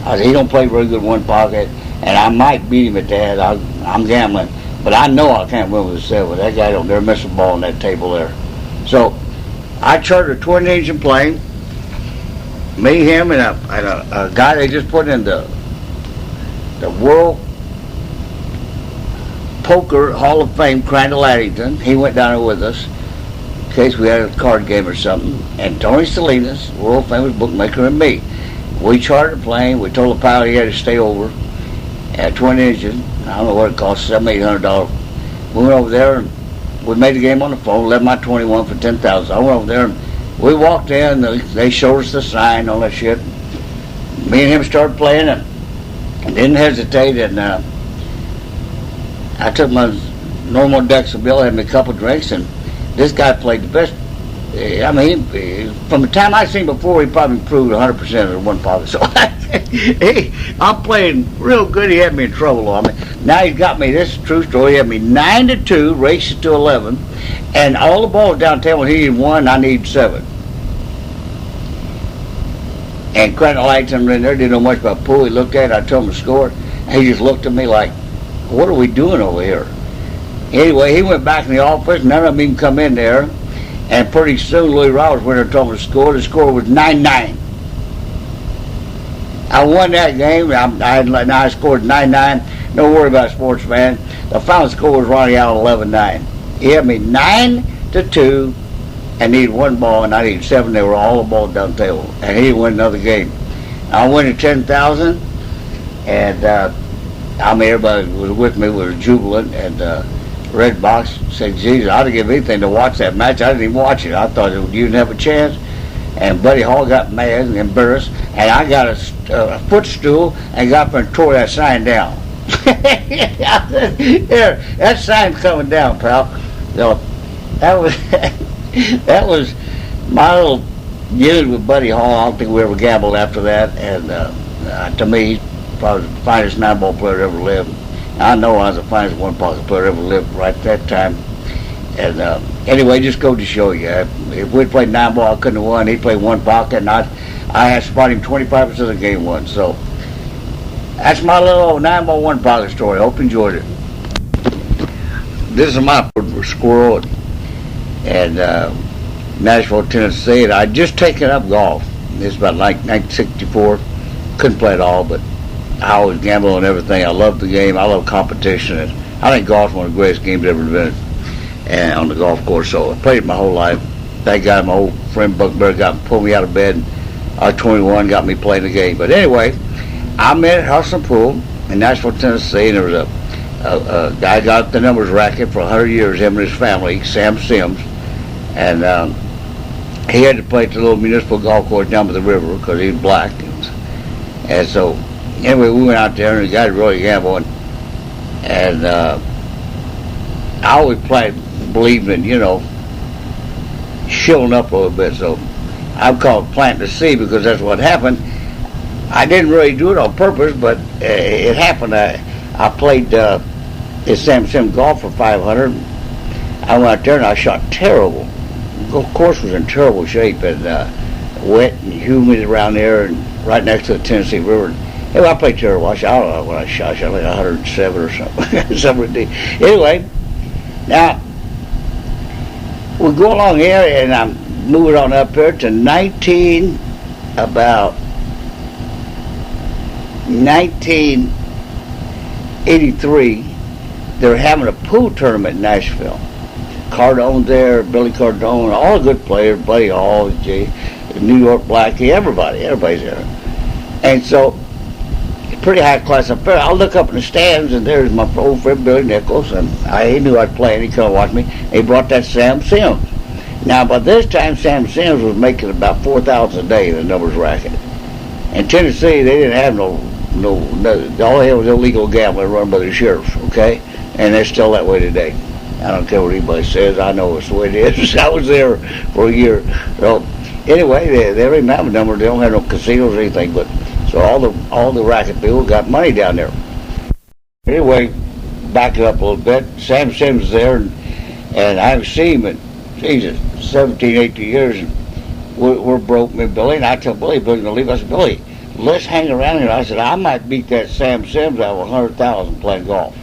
S2: I said, he don't play very good 1 pocket, and I might beat him at that. I'm gambling, but I know I can't win with a 7. That guy don't dare miss a ball on that table there. So I chartered a twin-engine plane. Me, him, and a guy they just put in the World Poker Hall of Fame, Crandall Addington. He went down there with us in case we had a card game or something. And Tony Salinas, world famous bookmaker, and me. We chartered a plane. We told the pilot he had to stay over at twin engine. I don't know what it cost, $700-800. We went over there and we made the game on the phone. 11 by 21 for 10,000. I went over there and we walked in. They showed us the sign, all that shit. Me and him started playing and didn't hesitate. And I took my normal decks of bill, had me a couple drinks, and this guy played the best. I mean, from the time I seen before, he probably improved 100% of the 1 pocket. So I'm playing real good. He had me in trouble on me. Now he's got me. This is a true story. He had me 9-2, races to 11, and all the balls downtown. When he needed 1, I needed 7. And Crandall Addington in there didn't know much about pool. He looked at it. I told him to score it. And he just looked at me like, "What are we doing over here?" Anyway, he went back in the office. None of them even come in there. And pretty soon, Louis Roberts went there and told me the score. The score was 9-9. I won that game. I scored 9-9. Don't worry about it, sports fan. The final score was Ronnie Allen 11-9. He had me 9-2 and needed one ball, and I needed 7. They were all the ball down the table, and he won another game. I won at 10,000, and everybody was with me. We were jubilant, and Red Box said, "Jesus, I'd give anything to watch that match." I didn't even watch it. I thought you didn't have a chance. And Buddy Hall got mad and embarrassed, and I got a footstool and got up and tore that sign down. There, that sign's coming down, pal. So that was that was my little feud with Buddy Hall. I don't think we ever gambled after that. And to me, he's probably the finest 9-ball player ever lived. I know I was the finest 1-pocket player ever lived right at that time. And anyway, just go to show you. If we'd played 9-ball, I couldn't have won. He played 1-pocket, and I had spot him 25% of the game won. So that's my little 9-ball 1-pocket story. Hope you enjoyed it. This is my squirrel and Nashville, Tennessee, and I'd just taken up golf. This is about like 1964. Couldn't play at all, but I always gamble on everything. I love the game. I love competition. And I think golf's one of the greatest games ever invented. And on the golf course, so I played it my whole life. Thank God my old friend Buckberg pulled me out of bed. I was 21, got me playing the game. But anyway, I met at Hudson Pool in Nashville, Tennessee, and there was a guy got the numbers racket for 100 years, him and his family, Sam Sims, and he had to play at the little municipal golf course down by the river because he was black. And so, anyway, we went out there, and the guy really gambling, and I always believed in, shilling up a little bit. So I've called planting the seed because that's what happened. I didn't really do it on purpose, but it happened. I played at Sam Sim Golf for 500. I went out there and I shot terrible. The course was in terrible shape and wet and humid around there and right next to the Tennessee River. Anyway, I played terrible. I don't know when I shot like 107 or something. Something. Anyway, now we go along here and I'm moving on up here to 1983. They're having a pool tournament in Nashville. Cardone there, Billy Cardone, all the good players, Buddy Hall, New York Blackie, everybody's there. And so, pretty high class affair. I look up in the stands and there's my old friend Billy Nichols, and he knew I'd play and he come watch me. He brought that Sam Sims. Now by this time Sam Sims was making about $4,000 a day in the numbers racket. In Tennessee they didn't have no all they had was illegal gambling run by the sheriff, okay? And they're still that way today. I don't care what anybody says, I know it's the way it is. I was there for a year. So anyway, they don't even have a number, they don't have no casinos or anything, but so all the racket people got money down there. Anyway, back it up a little bit. Sam Sims is there, and I haven't seen him in, Jesus, 17, 18 years. And we're broke, me and Billy, and I tell Billy's going to leave. I said, Billy, let's hang around here. I said, I might beat that Sam Sims out of 100,000 playing golf.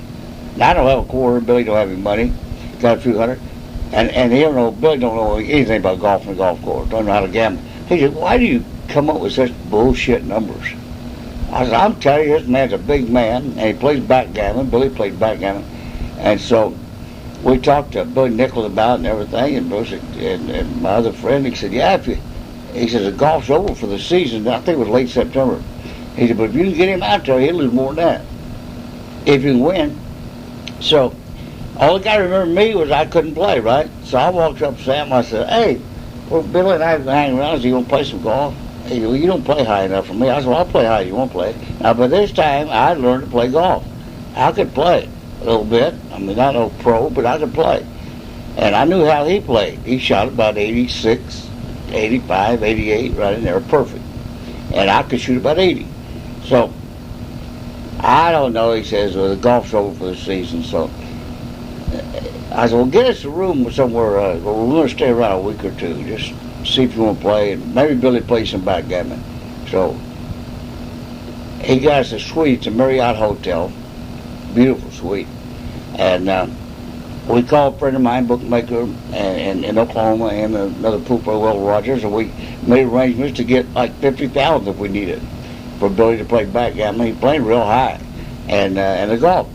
S2: Now, I don't have a quarter. Billy don't have any money. Got a few hundred. And he don't know, Billy don't know anything about golf and the golf course. Don't know how to gamble. He said, why do you come up with such bullshit numbers? I said, I'm telling you, this man's a big man, and he plays backgammon. Billy plays backgammon. And so we talked to Billy Nichols about it and everything, and Billy said, and my other friend, he said, yeah, he said, the golf's over for the season. I think it was late September. He said, but if you can get him out there, he'll lose more than that if you can win. So all the guy remembered me was I couldn't play, right? So I walked up to Sam, I said, hey, well, Billy and I have been hanging around. Is he going to play some golf? He said, well, you don't play high enough for me. I said, well, I'll play high. You won't play. Now, by this time, I learned to play golf. I could play a little bit. I mean, not no pro, but I could play. And I knew how he played. He shot about 86, 85, 88, right in there, perfect. And I could shoot about 80. So, I don't know, he says, well, the golf's over for the season. So, I said, well, get us a room somewhere. We're going to stay around a week or two. Just see if you want to play. And maybe Billy plays some backgammon. So, he got us a suite. It's a Marriott Hotel. Beautiful suite. And we called a friend of mine, bookmaker, in Oklahoma, and another pool player, Will Rogers, and we made arrangements to get like $50,000 if we needed for ability to play backgammon. He played real high, and the golf.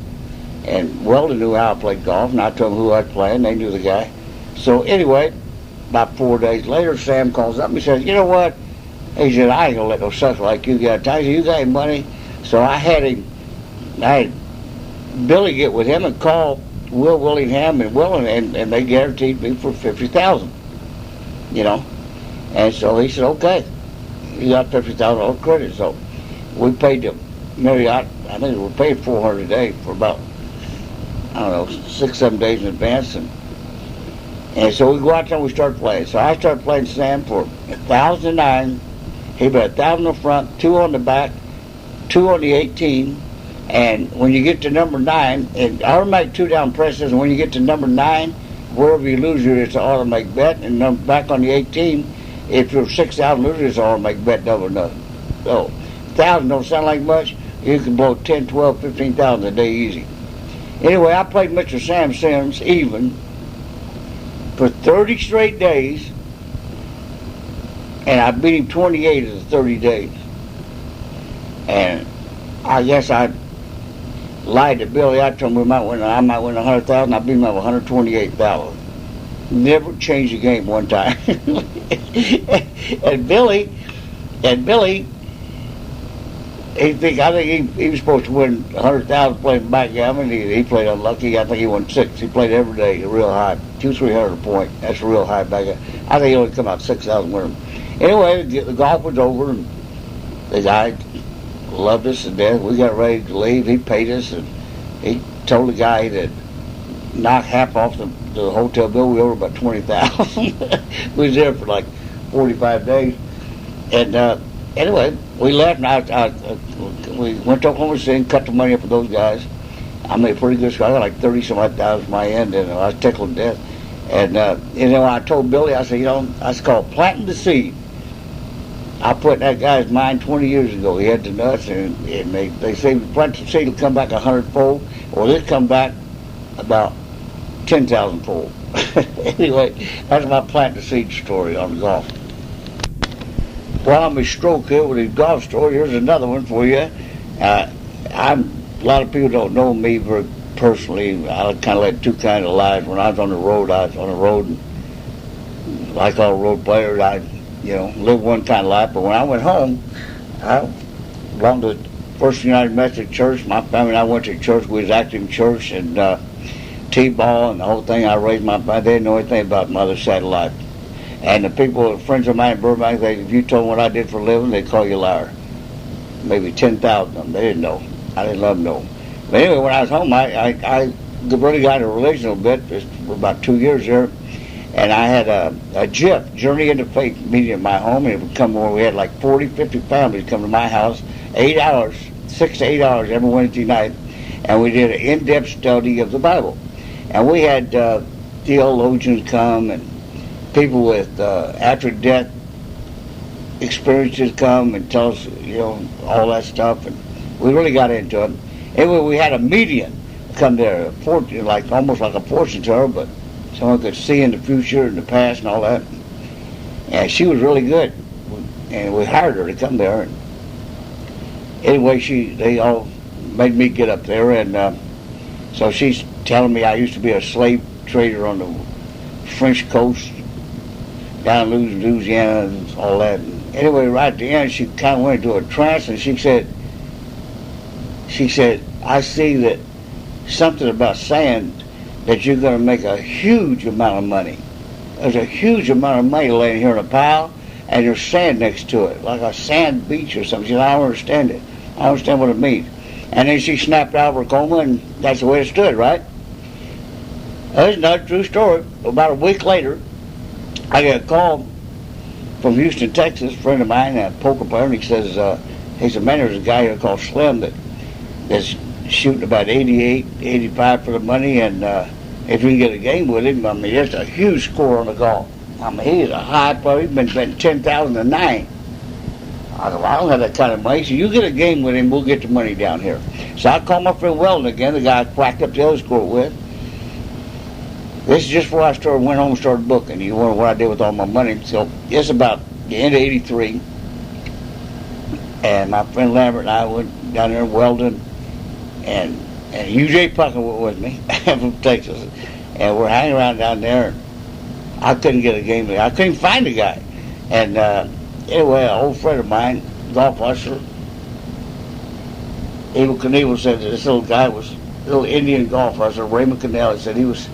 S2: And Weldon knew how I played golf, and I told him who I'd play, and they knew the guy. So anyway, about 4 days later, Sam calls up and he says, "You know what?" He said, "I ain't gonna let no sucker like you get tight. You got any money?" So I had Billy get with him and call Will Willingham and Will, and they guaranteed me for $50,000. You know, and so he said, "Okay, you got $50,000 credit." So we paid them Marriott. I think we paid $400 a day for about, I don't know, 6-7 days in advance, and so we go out there and we start playing. So I started playing Sam for 1,009. He bet 1,000 in the front, 2 on the back, 2 on the 18, and when you get to number 9, and automatic 2-down presses, and when you get to number 9, wherever you lose, it's an automatic bet, and back on the 18, if you're 6,000 losers, it's an automatic bet, double or nothing. So 1,000 don't sound like much. You can blow 10, 12, 15,000 a day easy. Anyway, I played Mr. Sam Sims even for 30 straight days, and I beat him 28 of the 30 days. And I guess I lied to Billy. I told him I might win 100,000. I beat him up 128,000. Never changed the game one time. and Billy, I think he was supposed to win 100,000 playing backgammon. He played unlucky. I think he won 6. He played every day, real high, 200-300 a point. That's real high backgammon. I think he only come out 6,000 winning. Anyway, the golf was over, and the guy loved us to death. We got ready to leave. He paid us, and he told the guy that knock half off the hotel bill. We owed about 20,000. We was there for like 45 days, and anyway, we left. And we went to Oklahoma City and cut the money up with those guys. I made a pretty good score. I got like 30-some-odd thousand my end, and I was tickled to death. And I told Billy, I said, that's called planting the seed. I put in that guy's mind 20 years ago. He had the nuts, and they say plant the seed will come back 100-fold. Well, it come back about 10,000-fold. Anyway, that's my plant the seed story on golf. While I'm a stroke here with his golf story, here's another one for you. A lot of people don't know me very personally. I kind of led 2 kinds of lives. When I was on the road, and like all road players, I lived one kind of life. But when I went home, I belonged to First United Methodist Church. My family and I went to church. We was active in church and T-ball and the whole thing. I raised they didn't know anything about my other side of life. And the people, friends of mine in Burbank, if you told them what I did for a living, they'd call you a liar. Maybe 10,000 of them. They didn't know. I didn't let them know. But anyway, when I was home, I really got into religion a little bit for about 2 years there. And I had a JIF, Journey into Faith, meeting at my home. And it would come where we had like 40, 50 families come to my house, 8 hours, 6 to 8 hours every Wednesday night. And we did an in-depth study of the Bible. And we had theologians come and people with after-death experiences come and tell us, all that stuff, and we really got into it. Anyway, we had a medium come there, almost like a fortune teller, but someone could see in the future and the past and all that. And she was really good, and we hired her to come there. And anyway, they all made me get up there, and so she's telling me I used to be a slave trader on the French coast, down in Louisiana and all that. And anyway, right at the end, she kind of went into a trance, and she said, I see that something about saying that you're going to make a huge amount of money. There's a huge amount of money laying here in a pile, and there's sand next to it, like a sand beach or something. She said, I don't understand it. I don't understand what it means. And then she snapped out of her coma, and that's the way it stood, right? That's not a true story. About a week later, I got a call from Houston, Texas, a friend of mine, a poker player, and he says, man, there's a guy here called Slim that's shooting about 88, 85 for the money, and if you can get a game with him, I mean, that's a huge score on the golf. I mean, he's a high player. He's been betting 10,000 a night. I go, I don't have that kind of money. So you get a game with him, we'll get the money down here. So I called my friend Weldon again, the guy I cracked up the other score with. This is just before I went home and started booking. You wonder what I did with all my money. So it's about the end of '83, and my friend Lambert and I went down there in Weldon, and U.J. Pucker went with me from Texas, and we're hanging around down there. And I couldn't get a game. I couldn't find a guy, and anyway, an old friend of mine, golf usher, Abel Knievel, said that this little guy was a little Indian golf usher, Raymond Cannell. He said he was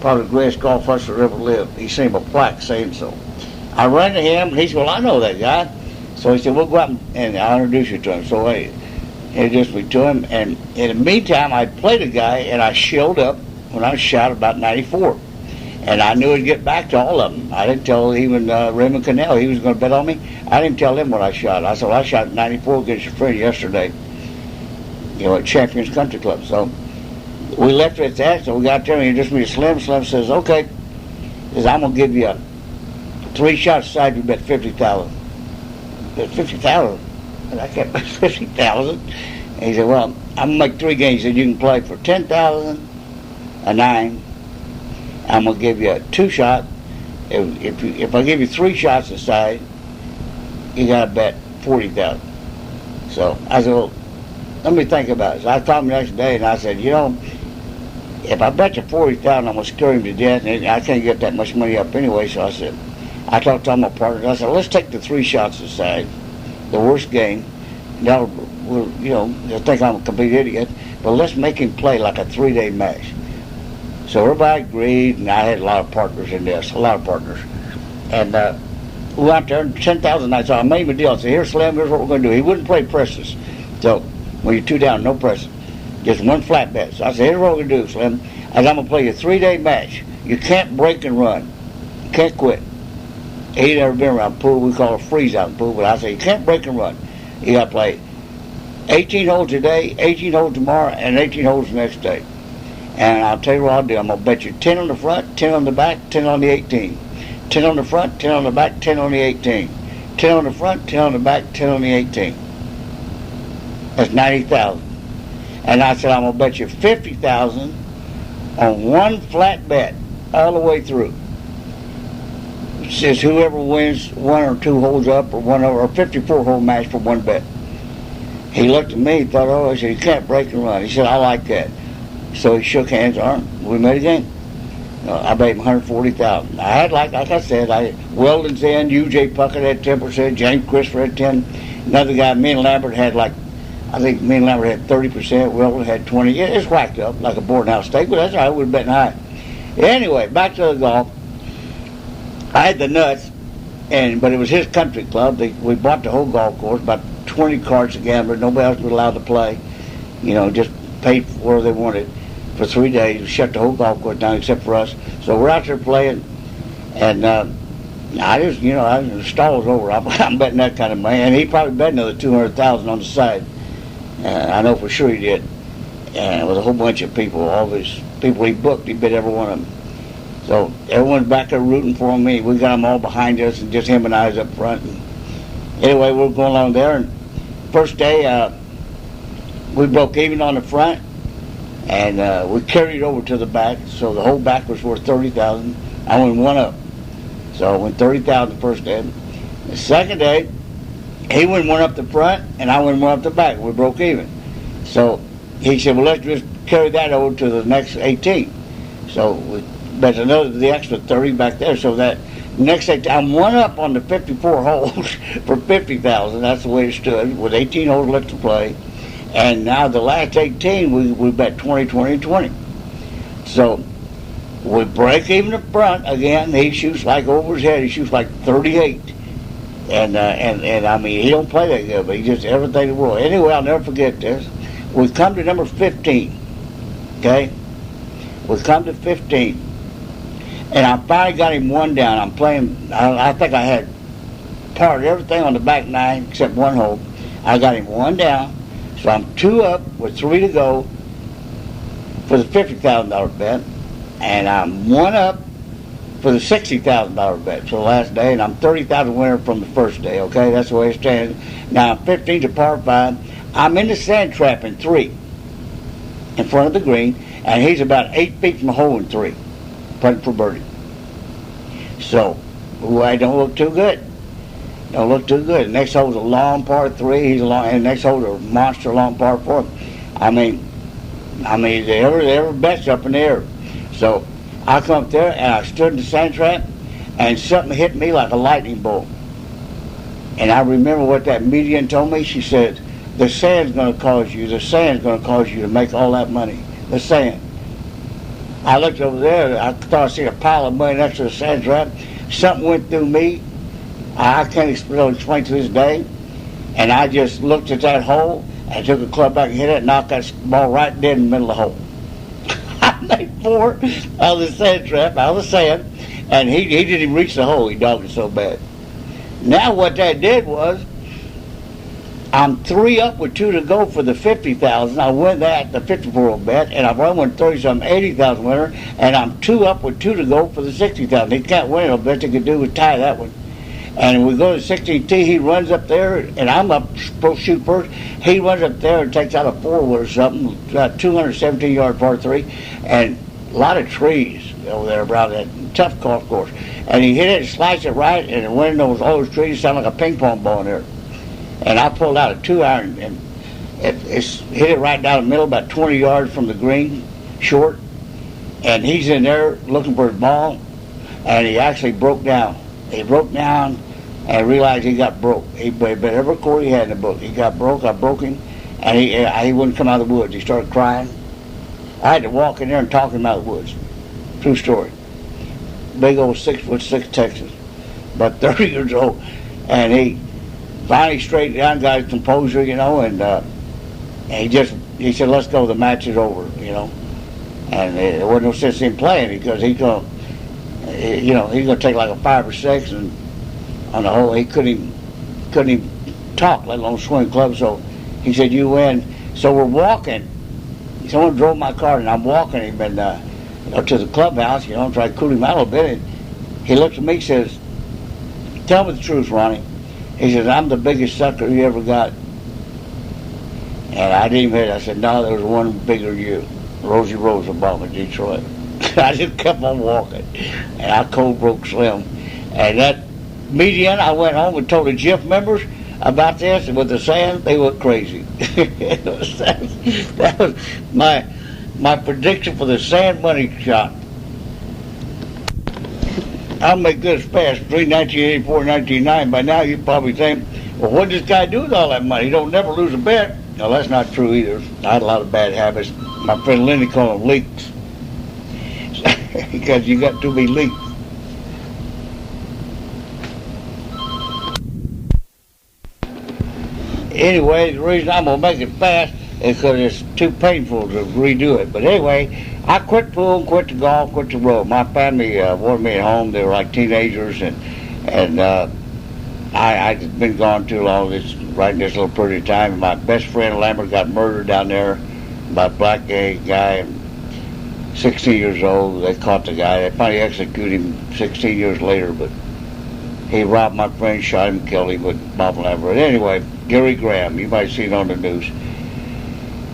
S2: probably the greatest golf usher that ever lived. He seen a plaque saying so. I ran to him, and he said, well, I know that guy. So he said, we'll go out and I'll introduce you to him. So I introduced me to him, and in the meantime, I played a guy, and I showed up when I shot about 94. And I knew I'd get back to all of them. I didn't tell even Raymond Cannell he was going to bet on me. I didn't tell him what I shot. I said, well, I shot 94 against your friend yesterday, at Champions Country Club. So we left it at that, so we got there and he introduced me to Slim. Slim says, okay, says, I'm going to give you 3 shots aside, you bet 50,000. Bet 50,000? And I kept bet 50,000. And he said, well, I'm going to make 3 games. He said, you can play for 10,000, a 9. I'm going to give you a 2 shot. If I give you 3 shots aside, you got to bet 40,000. So I said, well, let me think about it. So I called him the next day and I said, if I bet you 40,000, I'm going to scare him to death, and I can't get that much money up anyway. So I said, I talked to all my partners. I said, let's take the 3 shots aside, the worst game. Now, they'll think I'm a complete idiot, but let's make him play like a 3-day match. So everybody agreed, and I had a lot of partners in this, And we went out there, and 10,000 nights. So I made him a deal. I said, here, Slim, here's what we're going to do. He wouldn't play presses. So when you're 2 down, no presses. Just 1 flat bet. So I said, here's what we're going to do, Slim. I said, I'm going to play a 3-day match. You can't break and run. You can't quit. He'd never been around pool. We call it freeze out in pool. But I said, you can't break and run. You got to play 18 holes today, 18 holes tomorrow, and 18 holes the next day. And I'll tell you what I'll do. I'm going to bet you 10 on the front, 10 on the back, 10 on the 18. 10 on the front, 10 on the back, 10 on the 18. 10 on the front, 10 on the back, 10 on the 18. That's 90,000. And I said, I'm going to bet you 50,000 on 1 flat bet all the way through. It says whoever wins 1 or 2 holes up or 54-hole match for 1 bet. He looked at me, he thought, he said, you can't break and run. He said, I like that. So he shook hands on him. We made a game. I bet him 140,000. I had, like I said, Weldon's in, U.J. Puckett had 10%, James Christopher had 10. Another guy, me and Lambert had I think me and Lambert had 30%, Weldon had 20. Yeah, it's whacked up like a boarding house steak, but that's all right, we were betting high. Anyway, back to the golf. I had the nuts, but it was his country club. We bought the whole golf course, about 20 carts of gamblers. Nobody else was allowed to play. Just paid for where they wanted for 3 days. We shut the whole golf course down except for us. So we're out there playing, and I just, the stall's over. I'm betting that kind of money, and he probably bet another 200,000 on the side. I know for sure he did. And with a whole bunch of people, all these people he booked, he bet every one of them. So everyone's back there rooting for me. We got them all behind us, and just him and I was up front. And anyway, we're going along there, and first day we broke even on the front, and we carried it over to the back. So the whole back was worth 30,000. I went 1 up. So I went 30,000 the first day. The second day, he went 1 up the front, and I went 1 up the back. We broke even. So he said, well, let's just carry that over to the next 18. So we bet the extra 30 back there. So that next 18, I'm 1 up on the 54 holes for 50,000. That's the way it stood, with 18 holes left to play. And now the last 18, we bet 20, 20, and 20. So we break even the front again. He shoots like over his head. He shoots like 38. And I mean, he don't play that good, but he just everything in the world. Anyway, I'll never forget this. We come to number 15, okay? We come to 15, and I finally got him 1 down. I'm playing, I think I had parred everything on the back 9 except 1 hole. I got him 1 down, so I'm 2 up with 3 to go for the $50,000 bet, and I'm 1 up for the $60,000 bet for the last day, and I'm 30,000 winner from the first day. Okay, that's the way it stands. Now I'm 15 to par 5. I'm in the sand trap in 3, in front of the green, and he's about 8 feet from the hole in 3. putting for birdie. So, I don't look too good. Don't look too good. The next hole's a long par 3. He's a long, and the next hole's a monster long par 4. I mean, every bet's up in the air. So I come up there and I stood in the sand trap, and something hit me like a lightning bolt. And I remember what that median told me. She said, the sand's going to cause you to make all that money. The sand. I looked over there, I thought I seen a pile of money next to the sand trap. Something went through me. I can't explain to this day. And I just looked at that hole and took a club back and hit it and knocked that ball right dead in the middle of the hole. I made 4 out of the sand trap, out of the sand, and he didn't even reach the hole. He dogged it so bad. Now what that did was, I'm 3 up with 2 to go for the 50,000. I win that, the 54 bet, and I've won 30-something, 80,000 winner, and I'm 2 up with 2 to go for the 60,000. He can't win it. I bet they could do is tie that one. And we go to 16 tee. He runs up there, and I'm up supposed to shoot first. He runs up there and takes out a 4-wood or something, 217-yard par 3, and a lot of trees over there around that tough golf course. And he hit it, sliced it right, and it went into all those trees. Sounded like a ping pong ball in there. And I pulled out a 2-iron and it hit it right down the middle, about 20 yards from the green, short. And he's in there looking for his ball, and he actually broke down. He broke down and realized he got broke. He bet every quarter he had in the book. He got broke. I broke him, and he wouldn't come out of the woods. He started crying. I had to walk in there and talk him out of the woods. True story. Big old 6'6" Texas, about 30 years old, and he finally straightened down, got his composure, and he said, "Let's go. The match is over," And there wasn't no sense in playing because he's gonna take like a 5 or 6, and on the whole he couldn't even talk, let alone swing clubs. So he said, "You win." So we're walking. Someone drove my car, and I'm walking him to the clubhouse, try to cool him out a little bit. And he looks at me and says, "Tell me the truth, Ronnie." He says, "I'm the biggest sucker you ever got." And I didn't even hit it. I said, "No, there was one bigger than you. Rosie Rosenbaum in Detroit." I just kept on walking, and I cold broke Slim. And that median, I went home and told the GIF members about this, and with the sand, they went crazy. That was my prediction for the sand money shot. I'll make this fast. Between 1984 and 1999, by now you'd probably think, well, what did this guy do with all that money? He don't never lose a bet. No, that's not true either. I had a lot of bad habits. My friend Lenny called them leaks. Because you got too many leaks. Anyway, the reason I'm going to make it fast is because it's too painful to redo it. But anyway, I quit pool, quit the golf, quit the road. My family wanted me at home. They were like teenagers, and I just been gone too long. It's right in this little pretty time. My best friend Lambert got murdered down there by a black guy, 16 years old. They caught the guy. They finally executed him 16 years later, but he robbed my friend, shot him, killed him with Bob Lambert. Anyway, Gary Graham, you might see it on the news.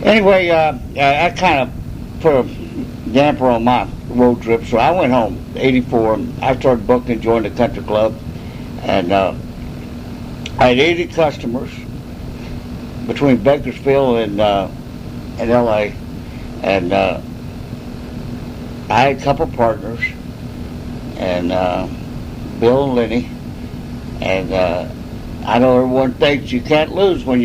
S2: Anyway, I kind of put a damper on my road trip, so I went home, 84. I started booking, joined the country club, and I had 80 customers between Bakersfield and L.A., and I had a couple partners, and Bill and Lenny, and I know everyone thinks you can't lose when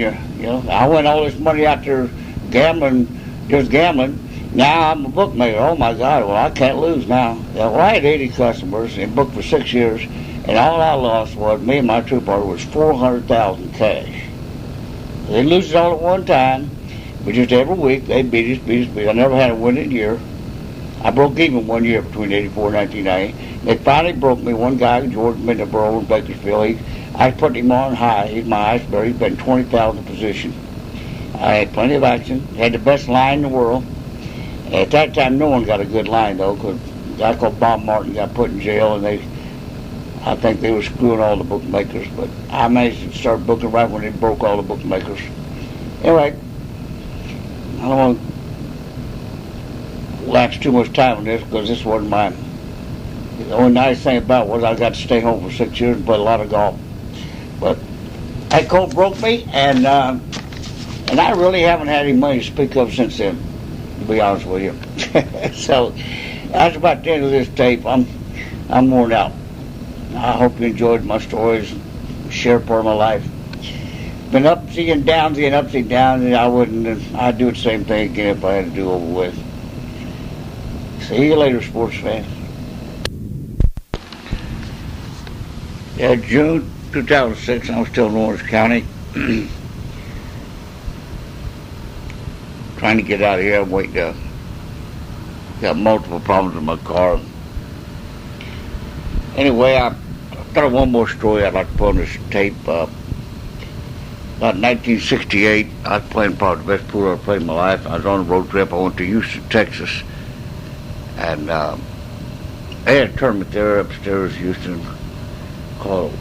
S2: I went all this money out there gambling, just gambling. Now I'm a bookmaker. Oh my God, well I can't lose now. Well, I had 80 customers and booked for 6 years, and all I lost was, me and my true partner, was $400,000 cash. They didn't lose it all at one time, but just every week they beat us. I never had a winning year. I broke even 1 year between 84 and 1990. They finally broke me. One guy, George Middleborough in Bakersfield, I put him on high. He's my iceberg. He's been 20,000 position. I had plenty of action. Had the best line in the world. At that time, no one got a good line, though, because a guy called Bob Martin got put in jail, and I think they were screwing all the bookmakers. But I managed to start booking right when they broke all the bookmakers. Anyway, I don't want to lapse too much time on this, because this wasn't my The only nice thing about it was I got to stay home for 6 years and play a lot of golf. But that colt broke me, and I really haven't had any money to speak of since then, to be honest with you. So that's about the end of this tape. I'm worn out. I hope you enjoyed my stories, share part of my life. Been upsy and downsy and upsy down, and I'd do the same thing again if I had to do over with. See you later, sports fans. Yeah, June 2006, I was still in Orange County. Trying to get out of here. I'm waiting to... Got multiple problems with my car. Anyway, I got one more story I'd like to put on this tape. About 1968, I was playing probably the best pool I've played in my life. I was on a road trip. I went to Houston, Texas. And they had a tournament there upstairs in Houston called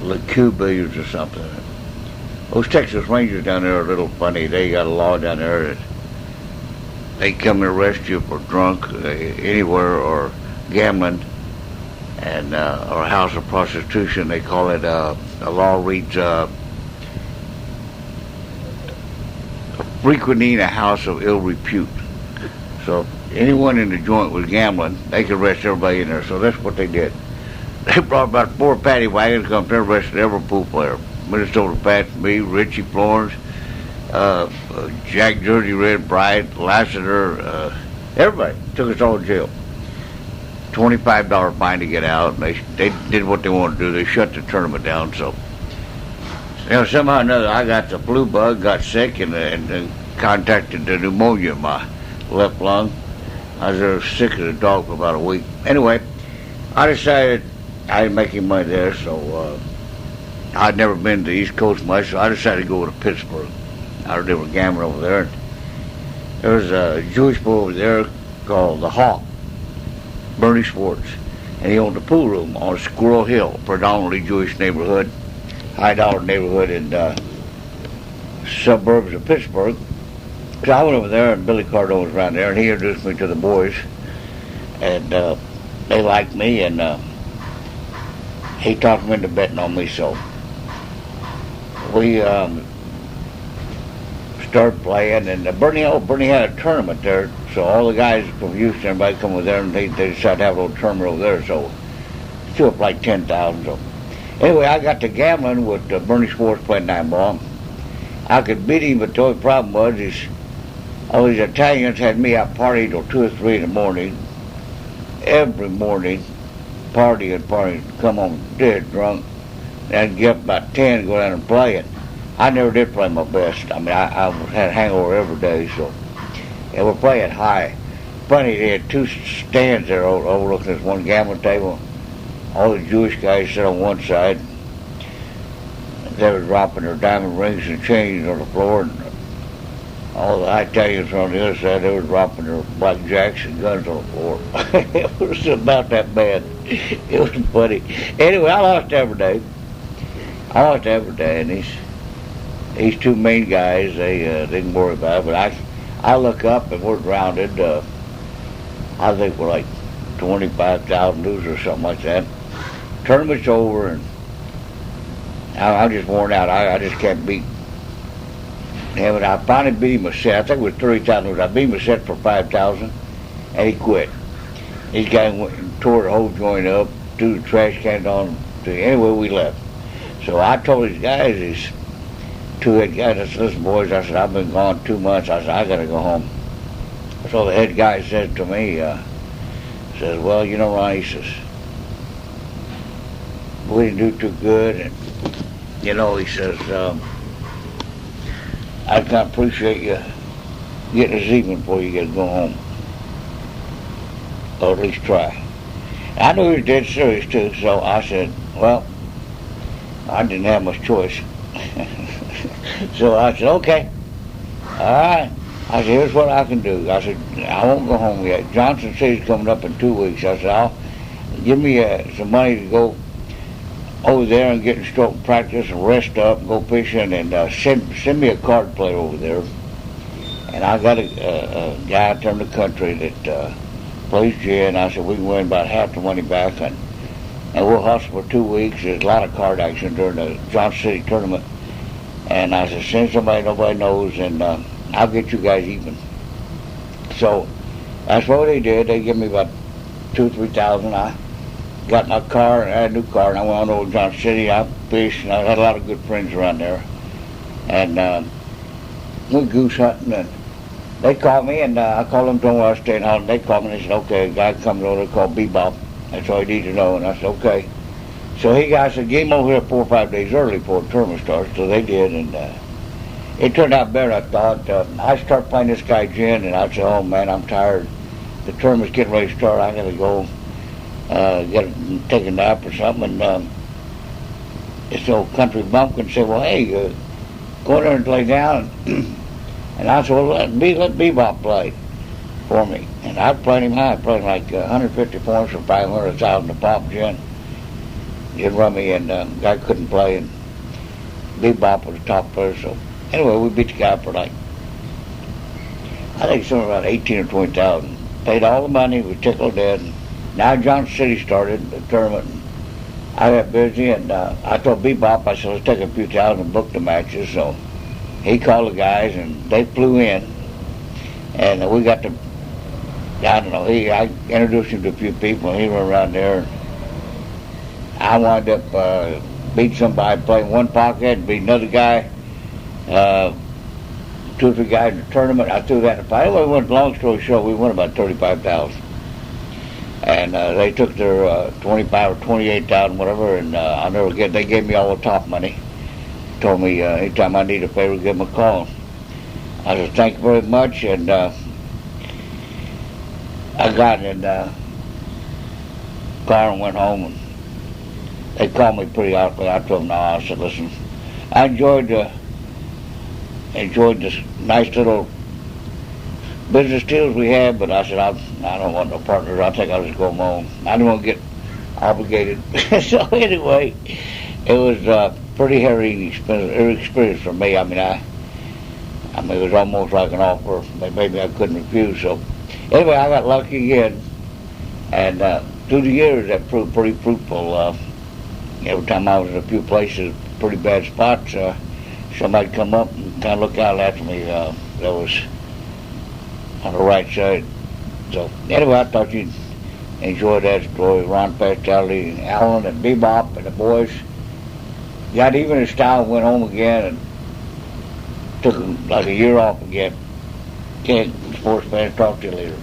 S2: Le Q Billiards or something. Those Texas Rangers down there are a little funny. They got a law down there that they come and arrest you for drunk anywhere or gambling and or a house of prostitution. They call it the law reads frequenting a house of ill repute. So anyone in the joint was gambling, they could arrest everybody in there. So that's what they did. They brought about 4 paddy wagons, come to arrested every pool player. Minnesota Pat, me, Richie Florence, Jack Jersey Red Bright, Lassiter, everybody took us all to jail. $25 fine to get out. And they did what they wanted to do. They shut the tournament down. So, somehow or another, I got the flu bug, got sick, and contacted the pneumonia in my left lung. I was sick as a dog for about a week. Anyway, I decided I didn't make any money there, so I'd never been to the East Coast much, so I decided to go to Pittsburgh. They were gambling over there. There was a Jewish boy over there called the Hawk, Bernie Schwartz, and he owned a pool room on Squirrel Hill, predominantly Jewish neighborhood, high-dollar neighborhood in suburbs of Pittsburgh. So I went over there, and Billy Cardone was around there, and he introduced me to the boys, and they liked me, and he talked them into betting on me, so we started playing, and Bernie had a tournament there, so all the guys from Houston, everybody come over there, and they decided to have a little tournament over there, so it threw up like 10,000. So anyway, I got to gambling with Bernie Schwartz playing 9-ball. I could beat him, but the only problem was all these Italians had me out partying till 2 or 3 in the morning, every morning, partying, come home dead drunk, and I'd get up about 10 and go down and play it. I never did play my best. I mean, I had a hangover every day, so, and we're playing high. Funny, they had 2 stands there overlooking this one gambling table. All the Jewish guys sit on one side. They were dropping their diamond rings and chains on the floor, and all the Italians on the other side, they were dropping their blackjacks and guns on the floor. It was about that bad. It was funny. Anyway, I lost every day, and these 2 main guys, they didn't worry about it, but I look up and we're grounded. I think we're like 25,000 losers or something like that. Tournament's over, and I'm just worn out. I just can't beat him, and I finally beat him a set. I think it was 30,000. I beat him a set for 5,000, and he quit. These guys went and tore the whole joint up, threw the trash cans on. Anyway, we left. So I told these guys, these 2 head guys, I said, listen, boys, I said, I've been gone 2 months. I said, I got to go home. So the head guy said to me, says, well, Ronnie, he says, we didn't do too good, and, he says, I kind of appreciate you getting this evening before you get to go home. Or at least try. I knew he was dead serious, too, so I said, well, I didn't have much choice. So I said, okay, all right. I said, here's what I can do. I said, I won't go home yet. Johnson says he's coming up in 2 weeks. I said, give me some money to go over there and get in stroke practice and rest up and go fishing, and send me a card player over there. And I got a guy out there in the country that plays gin. I said, we can win about half the money back, and we'll hustle for 2 weeks. There's a lot of card action during the Johnson City tournament. And I said, send somebody nobody knows, and I'll get you guys even. So that's what they did. They gave me about $2,000 or $3,000. I got my car, and I had a new car, and I went on over to Johnson City. I fished, and I had a lot of good friends around there. And went goose hunting, and they called me, and I called them, told them I was staying home. They called me, and they said, okay, a guy comes over there called Bebop. That's all you need to know. And I said, okay. So he got, I said, get him over here 4 or 5 days early before the tournament starts. So they did, and it turned out better, I thought. I started playing this guy gin, and I said, oh, man, I'm tired. The tournament's getting ready to start. I got to go take a nap or something. And this old country bumpkin said, well, hey, go there and lay down. And I said, well, let Bebop play for me. And I played him high. I played like 150 points for 500,000 to pop gin. Gin rummy, and guy couldn't play, and Bebop was the top player. So anyway, we beat the guy for like, I think somewhere around 18 or 20,000. Paid all the money, we tickled dead. Now Johnson City started the tournament. And I got busy, and I told Bebop, I said, let's take a few thousand and book the matches. So he called the guys, and they flew in, and we got to, I don't know, I introduced him to a few people, and he went around there. I wound up beating somebody, playing one pocket, beat another guy, 2 or 3 guys in the tournament. I threw that in the fight. Anyway, long story short, we won about 35,000. And they took their 25 or 28,000, whatever, and I'll never forget, they gave me all the top money. Told me anytime I need a favor, give them a call. I said, thank you very much, and I got in the car and went home, and they called me pretty awkward. I told them no. I said, listen, I enjoyed this nice little business deals we had, but I said, I don't want no partners. I think I'll just go home. I don't want to get obligated. So anyway, it was pretty hairy experience for me. I mean, it was almost like an offer that maybe I couldn't refuse. So anyway, I got lucky again, and through the years that proved pretty fruitful. Every time I was in a few places, pretty bad spots, somebody'd come up and kind of look out after me. That was on the right side. So anyway, I thought you'd enjoy that story. Ron Pastelli, Alan, and Bebop, and the boys got even in style, went home again, and took like a year off again. Okay, sports fans, talk to you later.